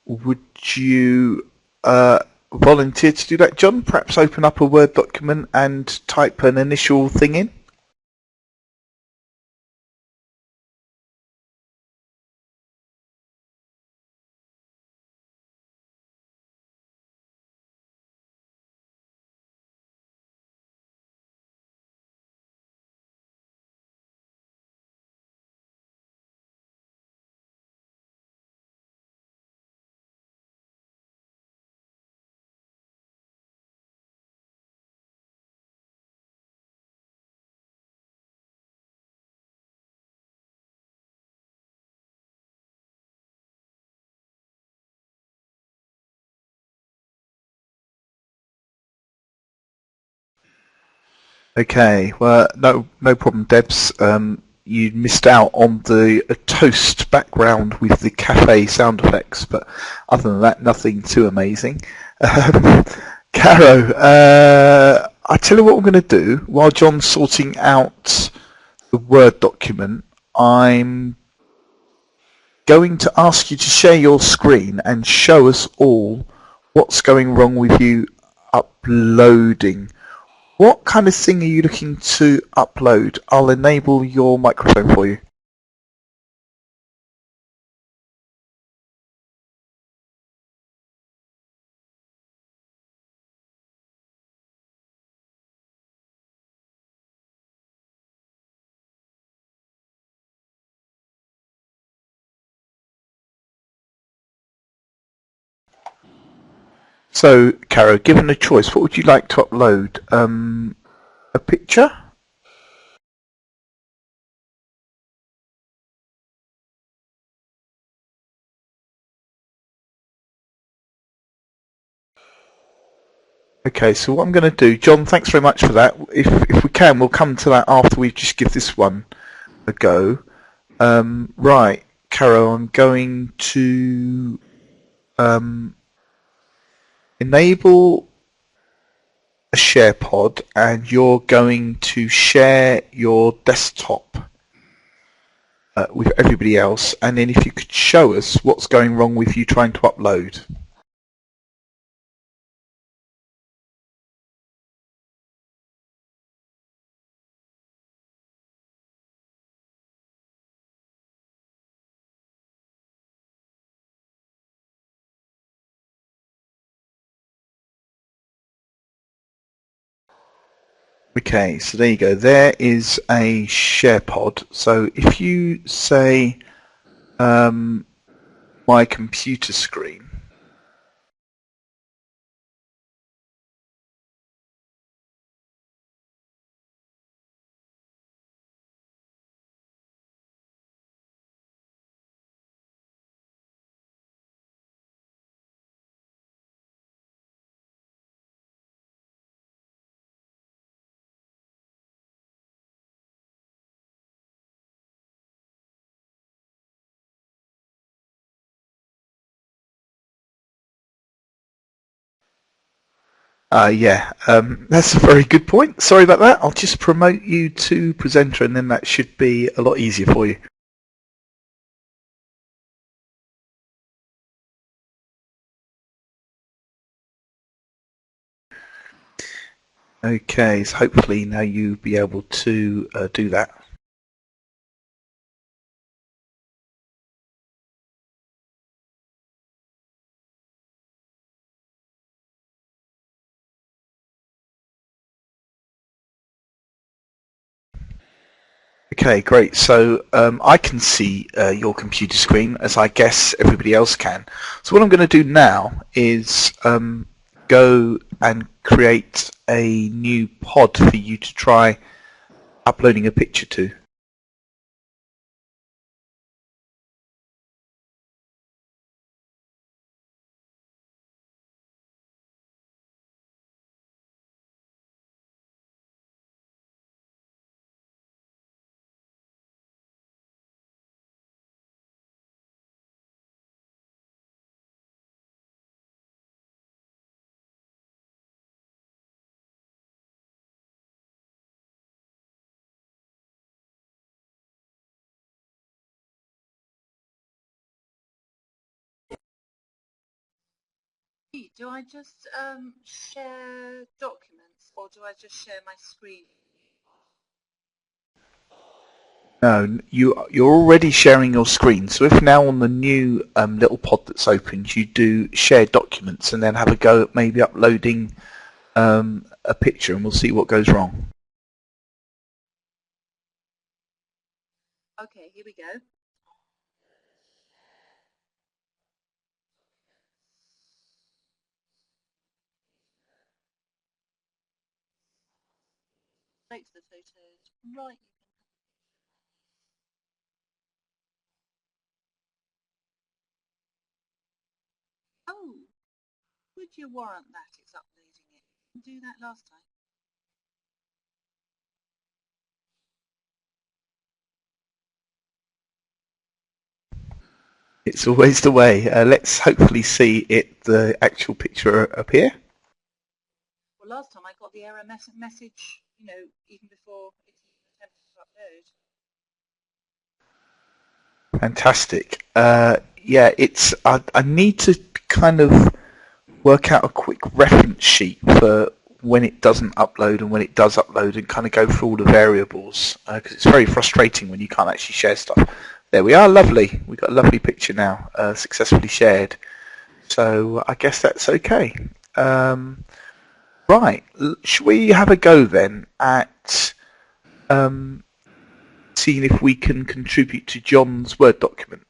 Would you volunteer to do that, John? Perhaps open up a Word document and type an initial thing in? Okay, well, no problem, Debs. You missed out on the toast background with the cafe sound effects, but other than that, nothing too amazing. Caro, I tell you what we're going to do. While John's sorting out the Word document, I'm going to ask you to share your screen and show us all what's going wrong with you uploading. What kind of thing are you looking to upload? I'll enable your microphone for you. So, Caro, given a choice, what would you like to upload? A picture? Okay, so what I'm going to do, John, thanks very much for that. If we can, we'll come to that after we just give this one a go. Right, Caro, I'm going to enable a share pod, and you're going to share your desktop with everybody else, and then if you could show us what's going wrong with you trying to upload. Okay, so there you go. There is a share pod. So if you say my computer screen, that's a very good point. Sorry about that. I'll just promote you to presenter, and then that should be a lot easier for you. Okay, so hopefully now you'll be able to do that. Okay, great. So I can see your computer screen, as I guess everybody else can. So what I'm going to do now is go and create a new pod for you to try uploading a picture to. Do I just share documents or do I just share my screen? No, you're already sharing your screen. So if now on the new little pod that's opened, you do share documents and then have a go at maybe uploading a picture, and we'll see what goes wrong. Okay, here we go. Take the photos. Right. Oh, would you warrant that it's uploading it? Didn't do that last time. It's always the way. Let's hopefully see the actual picture appear. Well, last time I got the error message, even before it even attempted to upload. Fantastic. Yeah, I need to kind of work out a quick reference sheet for when it doesn't upload and when it does upload, and kind of go through all the variables, because it's very frustrating when you can't actually share stuff. There we are, lovely. We've got a lovely picture now, successfully shared. So I guess that's okay. Right, should we have a go then at seeing if we can contribute to John's Word document?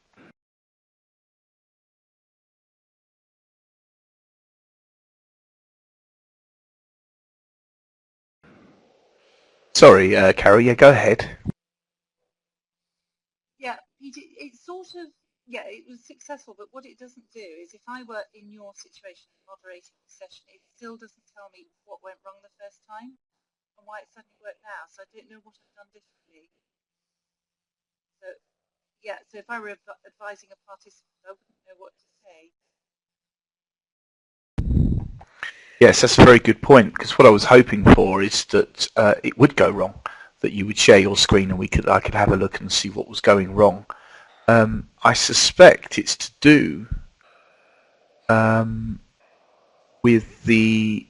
Sorry, Carol, yeah, go ahead. Yeah, it sort of, it was successful, but what it doesn't do is if I were in your situation moderating the session, it still doesn't tell me what went wrong the first time and why it suddenly worked now. So I don't know what I've done differently. So, yeah, so if I were advising a participant, I wouldn't know what to say. Yes, that's a very good point, because what I was hoping for is that it would go wrong, that you would share your screen and I could have a look and see what was going wrong. I suspect it's to do with the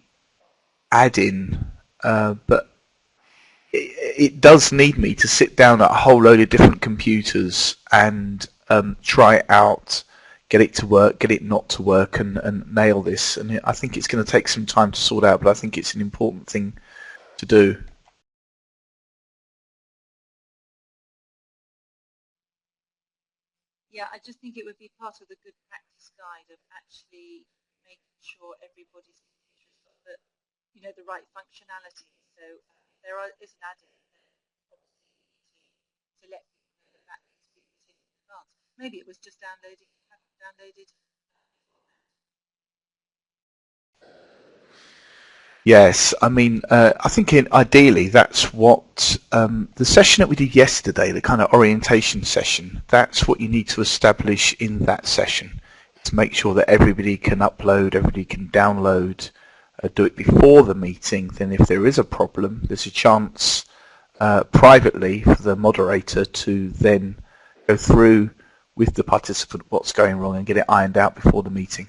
add-in, but it does need me to sit down at a whole load of different computers and try it out, get it to work, get it not to work, and nail this. And I think it's going to take some time to sort out, but I think it's an important thing to do. Yeah, I just think it would be part of the good practice guide of actually making sure everybody's computer has got the right functionality. So there is an add-in that obviously you need to let people know that needs to be put in advance. Maybe it was just downloading, hadn't downloaded Yes, I mean, I think ideally that's what the session that we did yesterday, the kind of orientation session, that's what you need to establish in that session, to make sure that everybody can upload, everybody can download, do it before the meeting. Then if there is a problem, there's a chance privately for the moderator to then go through with the participant what's going wrong and get it ironed out before the meeting.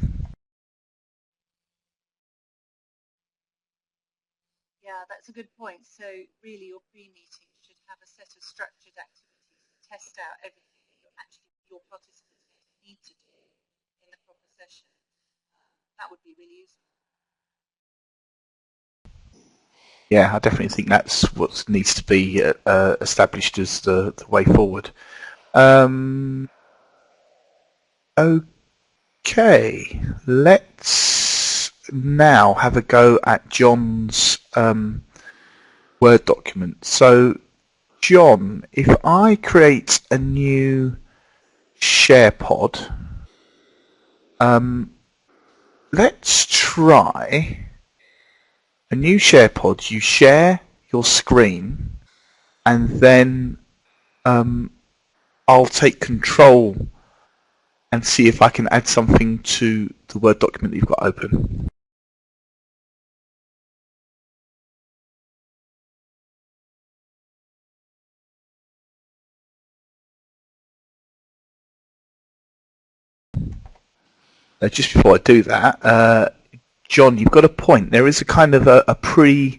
Yeah, That's a good point. So really your pre-meeting should have a set of structured activities to test out everything that your participants need to do in the proper session. That would be really useful. Yeah, I definitely think that's what needs to be established as the way forward. Okay, let's now have a go at John's Word document. So, John, if I create a new SharePod, let's try a new SharePod. You share your screen, and then I'll take control and see if I can add something to the Word document that you've got open. Just before I do that, John, you've got a point. There is a kind of a pre-session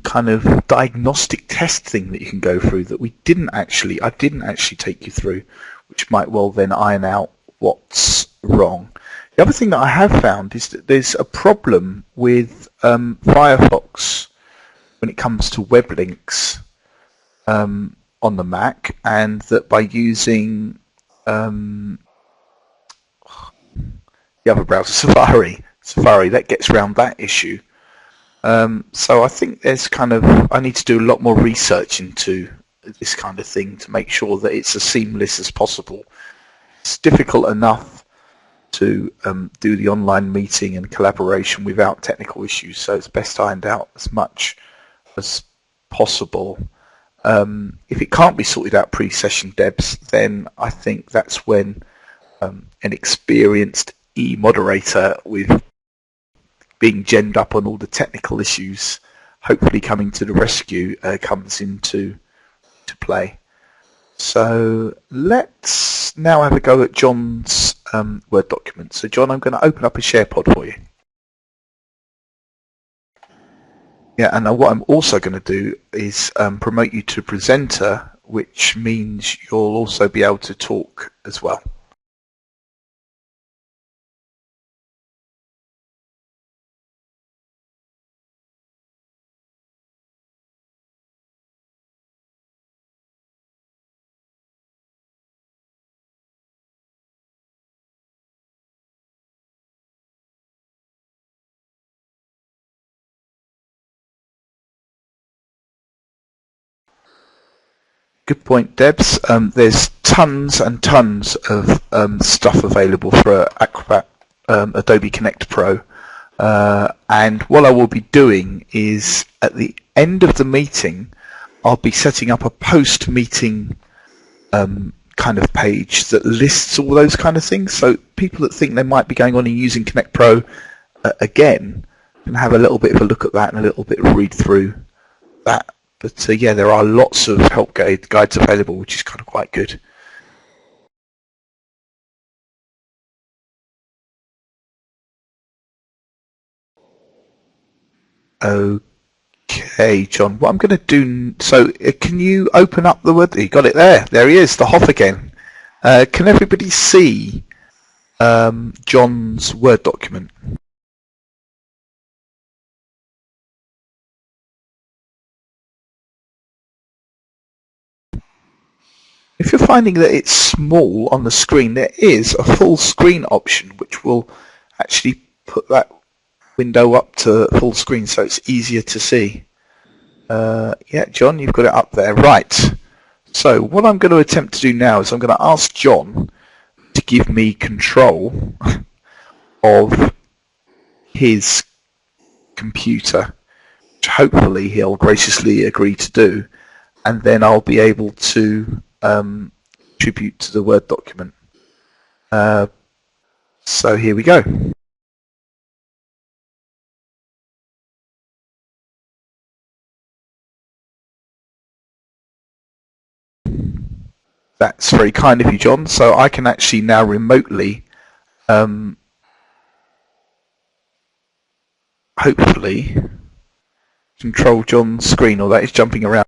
kind of diagnostic test thing that you can go through that I didn't actually take you through, which might well then iron out what's wrong. The other thing that I have found is that there's a problem with Firefox when it comes to web links on the Mac, and that by using the other browser, Safari, that gets around that issue. So I think there's I need to do a lot more research into this kind of thing to make sure that it's as seamless as possible. It's difficult enough to do the online meeting and collaboration without technical issues, so it's best ironed out as much as possible. If it can't be sorted out pre-session, Debs, then I think that's when an experienced e-moderator with being gemmed up on all the technical issues, hopefully coming to the rescue, comes into play. So let's now have a go at John's Word document. So John, I'm going to open up a SharePod for you. Yeah, and what I'm also going to do is promote you to presenter, which means you'll also be able to talk as well. Good point, Debs. There's tons and tons of stuff available for Acrobat, Adobe Connect Pro. And what I will be doing is at the end of the meeting, I'll be setting up a post-meeting kind of page that lists all those kind of things. So people that think they might be going on and using Connect Pro again can have a little bit of a look at that and a little bit of read through that. But yeah, there are lots of help guides available, which is kind of quite good. Okay, John, what I'm going to do, so can you open up the Word? You got it there. There he is, the Hoff again. Can everybody see John's Word document? If you're finding that it's small on the screen, there is a full screen option which will actually put that window up to full screen so it's easier to see. Yeah, John, you've got it up there. Right. So what I'm going to attempt to do now is I'm going to ask John to give me control of his computer, which hopefully he'll graciously agree to do, and then I'll be able to contribute to the Word document. So here we go. That's very kind of you, John. So I can actually now remotely, hopefully, control John's screen, or that is jumping around.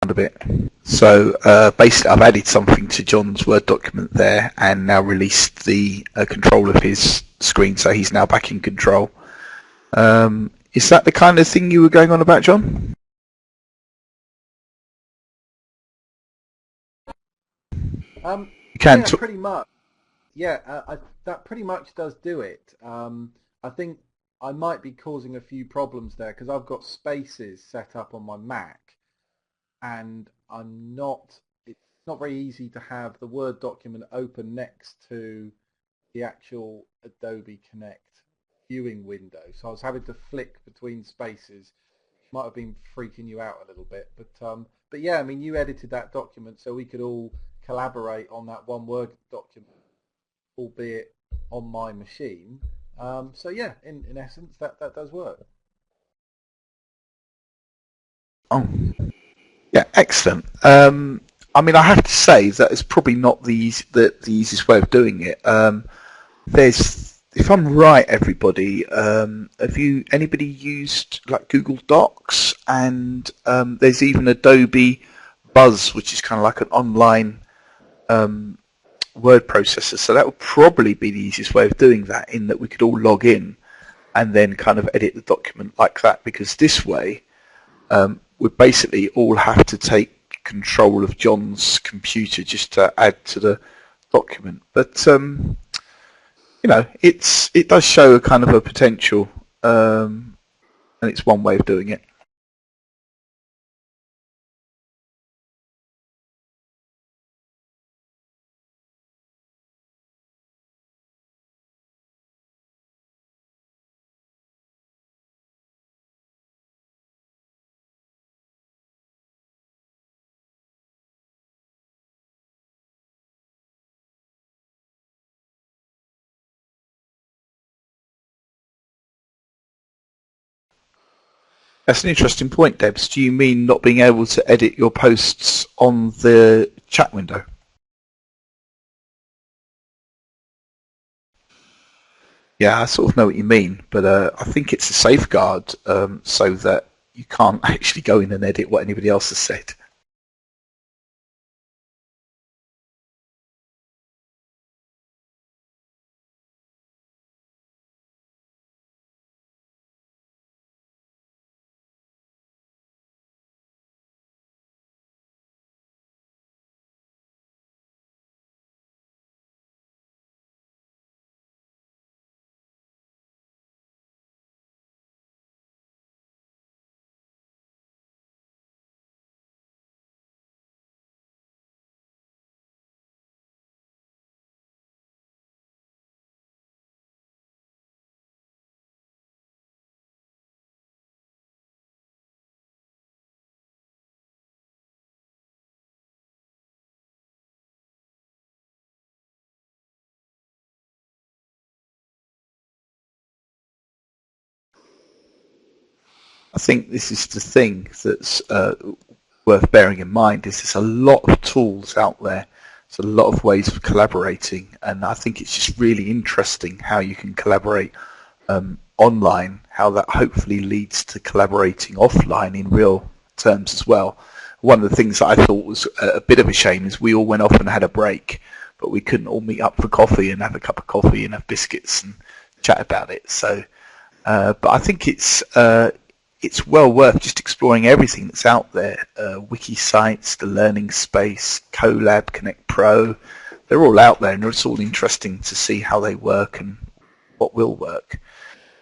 A bit. So basically I've added something to John's Word document there and now released the control of his screen, so he's now back in control. Is that the kind of thing you were going on about, John? You can yeah, pretty much. Yeah, that pretty much does do it. I think I might be causing a few problems there because I've got spaces set up on my Mac, and it's not very easy to have the Word document open next to the actual Adobe Connect viewing window. So I was having to flick between spaces. Might have been freaking you out a little bit, but yeah, I mean, you edited that document so we could all collaborate on that one Word document, albeit on my machine. So yeah, in essence, that does work. Oh, yeah, excellent. I mean, I have to say that it's probably not the easiest way of doing it. If I'm right, everybody, have anybody used like Google Docs? And there's even Adobe Buzz, which is kind of like an online word processor. So that would probably be the easiest way of doing that, in that we could all log in and then kind of edit the document like that, because this way we basically all have to take control of John's computer just to add to the document. But you know, it does show a kind of a potential, and it's one way of doing it. That's an interesting point, Debs. Do you mean not being able to edit your posts on the chat window? Yeah, I sort of know what you mean, but I think it's a safeguard so that you can't actually go in and edit what anybody else has said. I think this is the thing that's worth bearing in mind, is there's a lot of tools out there. There's a lot of ways of collaborating, and I think it's just really interesting how you can collaborate online, how that hopefully leads to collaborating offline in real terms as well. One of the things that I thought was a bit of a shame is we all went off and had a break, but we couldn't all meet up for coffee and have a cup of coffee and have biscuits and chat about it. So, but I think it's well worth just exploring everything that's out there. Wiki sites, the Learning Space, Colab, Connect Pro, they're all out there, and it's all interesting to see how they work and what will work.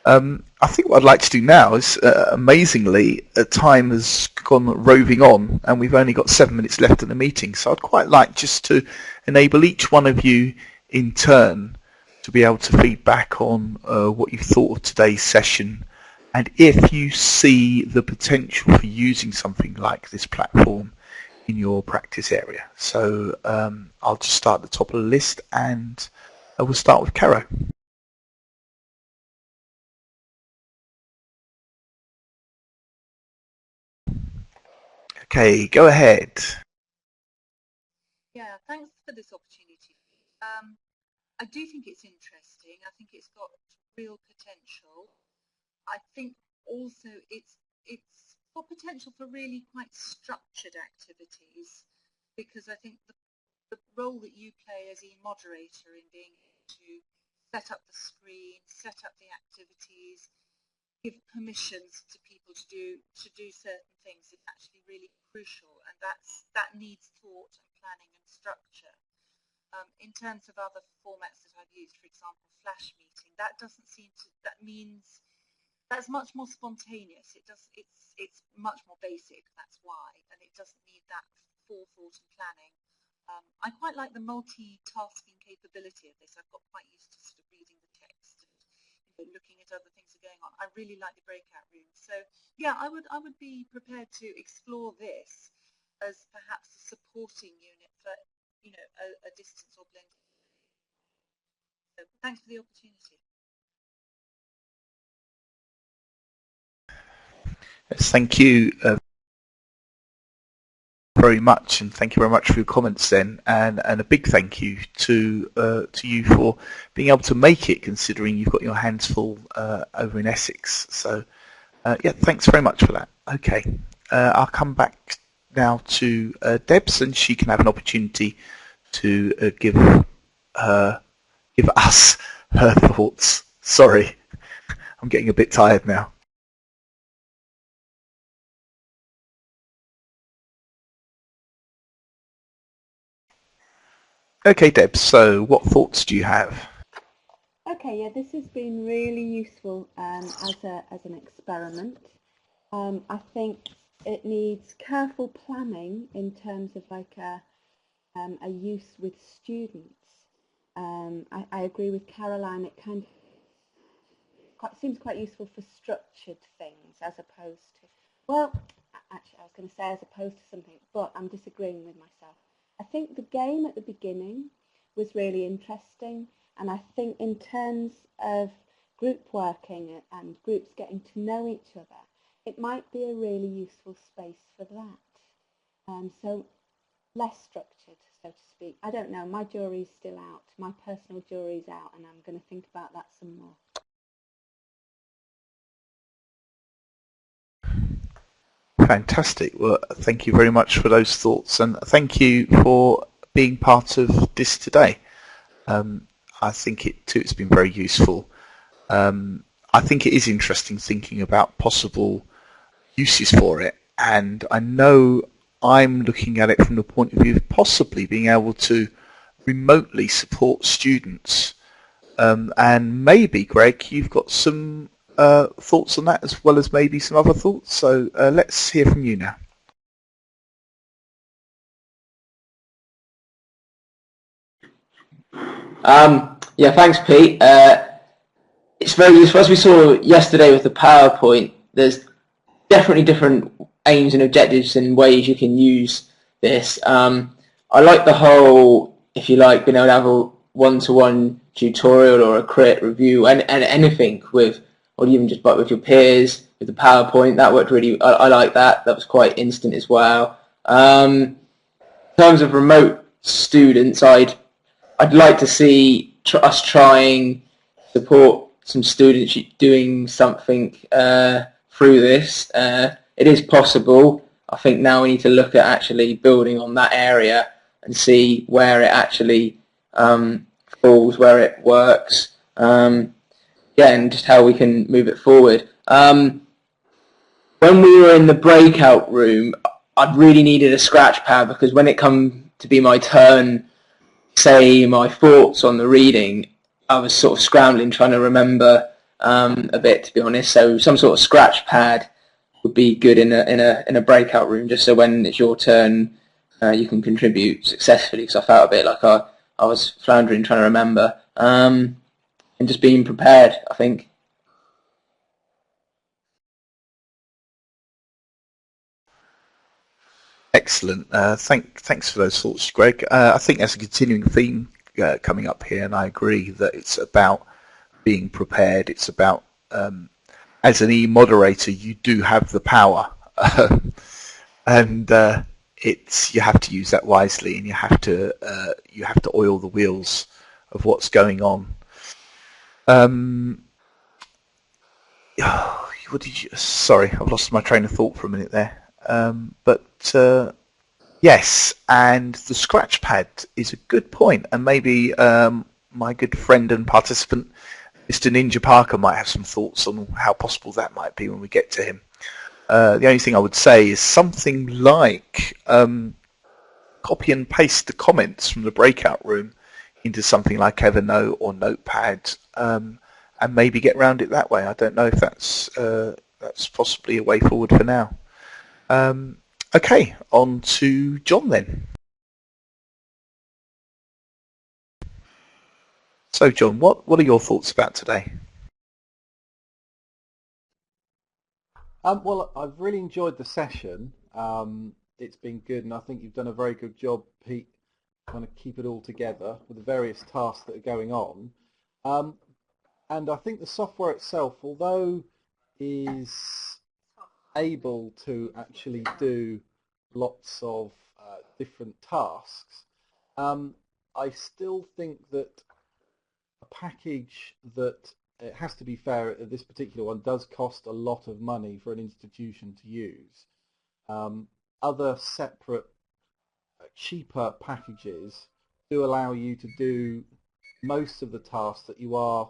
I think what I'd like to do now is, amazingly, time has gone roving on, and we've only got 7 minutes left in the meeting, so I'd quite like just to enable each one of you in turn to be able to feedback on what you thought of today's session, and if you see the potential for using something like this platform in your practice area. So I'll just start at the top of the list, and we'll start with Caro. Okay, go ahead. Yeah, thanks for this opportunity. I do think it's interesting. I think it's got real potential. I think also it's got potential for really quite structured activities, because I think the role that you play as e-moderator in being able to set up the screen, set up the activities, give permissions to people to do certain things is actually really crucial, and that needs thought and planning and structure. In terms of other formats that I've used, for example, Flash meeting, that doesn't seem to. That means that's much more spontaneous. It's much more basic. That's why, and it doesn't need that forethought and planning. I quite like the multitasking capability of this. I've got quite used to sort of reading the text and looking at other things that are going on. I really like the breakout rooms. So yeah, I would be prepared to explore this as perhaps a supporting unit for a distance or blended. So thanks for the opportunity. Yes, thank you very much, and thank you very much for your comments then, and a big thank you to you for being able to make it, considering you've got your hands full over in Essex. So yeah, thanks very much for that. Okay, I'll come back now to Debs, and she can have an opportunity to give us her thoughts. Sorry, I'm getting a bit tired now. Okay, Deb, so what thoughts do you have? Okay, yeah, this has been really useful as an experiment. I think it needs careful planning in terms of like a use with students. I agree with Caroline, it kind of seems quite useful for structured things as opposed to, well, actually I was going to say as opposed to something, but I'm disagreeing with myself. I think the game at the beginning was really interesting, and I think in terms of group working and groups getting to know each other, it might be a really useful space for that. So less structured, so to speak. I don't know, my jury's still out, my personal jury's out, and I'm going to think about that some more. Fantastic. Well, thank you very much for those thoughts, and thank you for being part of this today. I think it's been very useful. I think it is interesting thinking about possible uses for it, and I know I'm looking at it from the point of view of possibly being able to remotely support students. And maybe, Greg, you've got some thoughts on that, as well as maybe some other thoughts. So let's hear from you now. Yeah, thanks, Pete. It's very useful. As we saw yesterday with the PowerPoint, there's definitely different aims and objectives and ways you can use this. I like the whole, if you like, being able to have a one-to-one tutorial or a crit review and anything with, or even just with your peers with the PowerPoint. That worked really. I like that. That was quite instant as well. In terms of remote students, I'd like to see us trying support some students doing something through this. It is possible. I think now we need to look at actually building on that area and see where it actually falls, where it works, and just how we can move it forward. When we were in the breakout room, I really needed a scratch pad, because when it come to be my turn, say my thoughts on the reading, I was sort of scrambling trying to remember a bit, to be honest. So some sort of scratch pad would be good in a breakout room, just so when it's your turn, you can contribute successfully. Because I felt a bit like I was floundering trying to remember, and just being prepared, I think. Excellent. Thanks for those thoughts, Greg. I think there's a continuing theme coming up here, and I agree that it's about being prepared. It's about, as an e-moderator, you do have the power, and you have to use that wisely, and you have to oil the wheels of what's going on. Sorry, I've lost my train of thought for a minute there. Yes, and the scratch pad is a good point, and maybe my good friend and participant, Mr. Ninja Parker, might have some thoughts on how possible that might be when we get to him. The only thing I would say is something like copy and paste the comments from the breakout room into something like Evernote or Notepad, and maybe get around it that way. I don't know if that's possibly a way forward for now. Okay, on to John then. So John, what are your thoughts about today? Well, I've really enjoyed the session. It's been good, and I think you've done a very good job, Pete, trying to keep it all together with the various tasks that are going on. And I think the software itself, although is able to actually do lots of different tasks, I still think that a package that, it has to be fair, this particular one does cost a lot of money for an institution to use. Other separate, cheaper packages do allow you to do most of the tasks that you are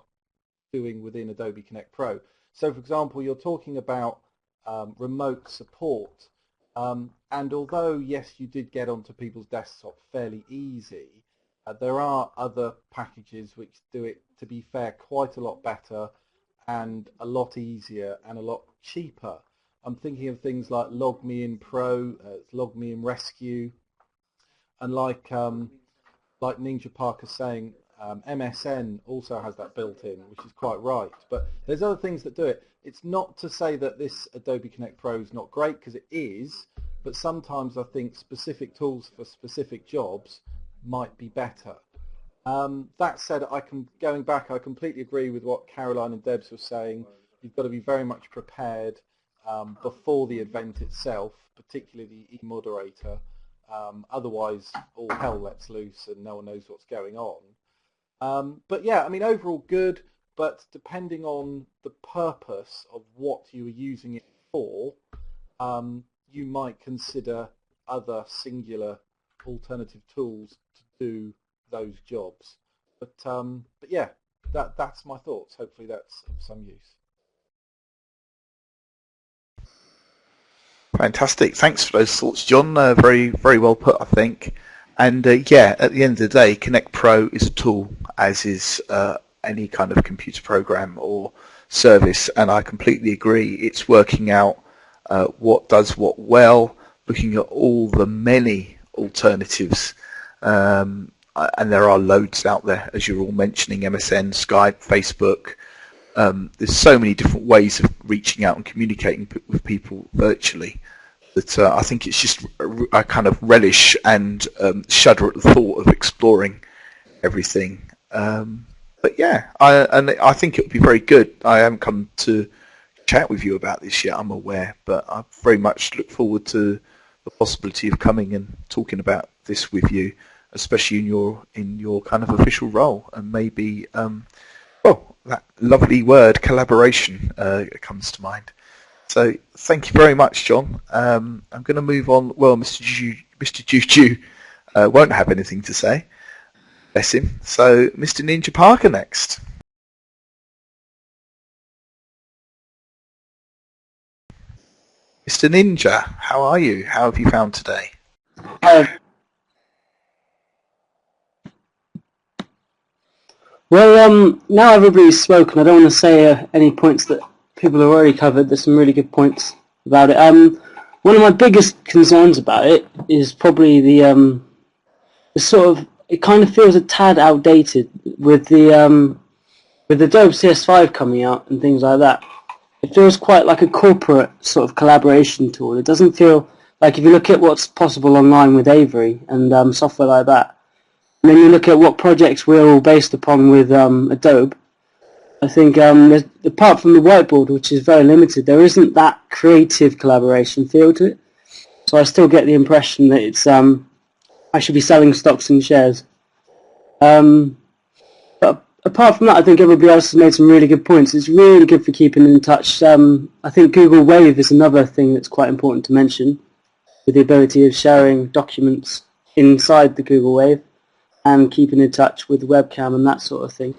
doing within Adobe Connect Pro. So for example, you're talking about remote support, and although yes, you did get onto people's desktop fairly easy, there are other packages which do it, to be fair, quite a lot better and a lot easier and a lot cheaper. I'm thinking of things like LogMeIn Pro, LogMeIn Rescue, and like Ninja Parker saying, MSN also has that built in, which is quite right. But there's other things that do it. It's not to say that this Adobe Connect Pro is not great, because it is, but sometimes I think specific tools for specific jobs might be better. That said, going back, I completely agree with what Caroline and Debs were saying. You've got to be very much prepared before the event itself, particularly the e-moderator. Otherwise, all hell lets loose and no one knows what's going on. But yeah, I mean, overall good, but depending on the purpose of what you are using it for, you might consider other singular alternative tools to do those jobs. But yeah, that's my thoughts. Hopefully that's of some use. Fantastic. Thanks for those thoughts, John. Very, very well put, I think. And yeah, at the end of the day, Connect Pro is a tool, as is any kind of computer program or service. And I completely agree. It's working out what does what well, looking at all the many alternatives. And there are loads out there, as you're all mentioning, MSN, Skype, Facebook. There's so many different ways of reaching out and communicating with people virtually that I think it's just I kind of relish and shudder at the thought of exploring everything. But yeah, I think it would be very good. I haven't come to chat with you about this yet, I'm aware, but I very much look forward to the possibility of coming and talking about this with you, especially in your kind of official role, and maybe well, that lovely word collaboration comes to mind. So thank you very much, John. I'm going to move on. Well, Mr. Juju won't have anything to say. Bless him. So Mr. Ninja Parker next. Mr. Ninja, how are you? How have you found today? Well, now everybody's spoken, I don't want to say any points that people have already covered. There's some really good points about it. One of my biggest concerns about it is probably the sort of, it kind of feels a tad outdated with the Adobe CS5 coming out and things like that. It feels quite like a corporate sort of collaboration tool. It doesn't feel Like if you look at what's possible online with Avery and software like that, and then you look at what projects we're all based upon with Adobe, I think apart from the whiteboard, which is very limited, there isn't that creative collaboration feel to it. So I still get the impression that it's I should be selling stocks and shares. But apart from that, I think everybody else has made some really good points. It's really good for keeping in touch. I think Google Wave is another thing that's quite important to mention, with the ability of sharing documents inside the Google Wave and keeping in touch with the webcam and that sort of thing.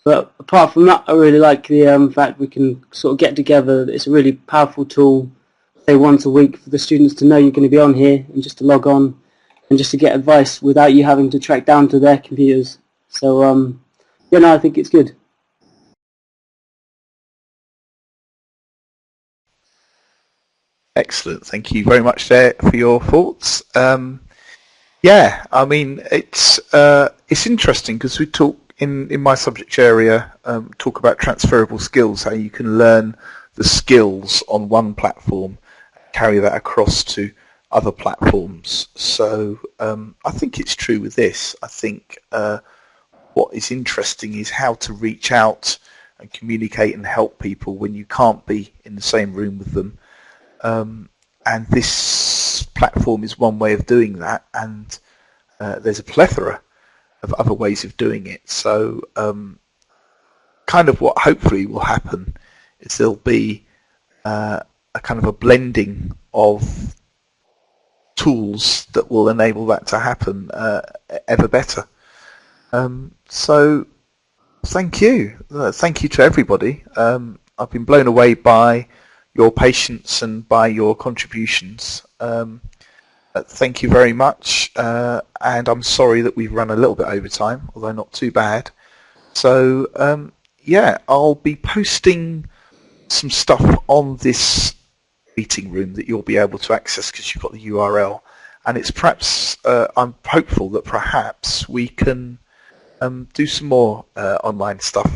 But apart from that, I really like the fact we can sort of get together. It's a really powerful tool, say once a week, for the students to know you're going to be on here and just to log on and just to get advice without you having to track down to their computers. So, yeah, no, I think it's good. Excellent. Thank you very much there for your thoughts. Yeah, I mean, it's interesting because we talk in my subject area, talk about transferable skills, how you can learn the skills on one platform, carry that across to other platforms. So I think it's true with this. I think what is interesting is how to reach out and communicate and help people when you can't be in the same room with them. And this platform is one way of doing that, and there's a plethora of other ways of doing it. So kind of what hopefully will happen is there'll be a kind of a blending of tools that will enable that to happen ever better. So thank you. Thank you to everybody. I've been blown away by your patience and by your contributions. Thank you very much, and I'm sorry that we've run a little bit over time, although not too bad. So yeah, I'll be posting some stuff on this meeting room that you'll be able to access because you've got the URL, and it's perhaps I'm hopeful that perhaps we can do some more online stuff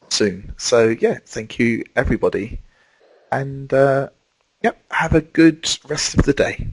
soon. So yeah, thank you everybody, and yep, have a good rest of the day.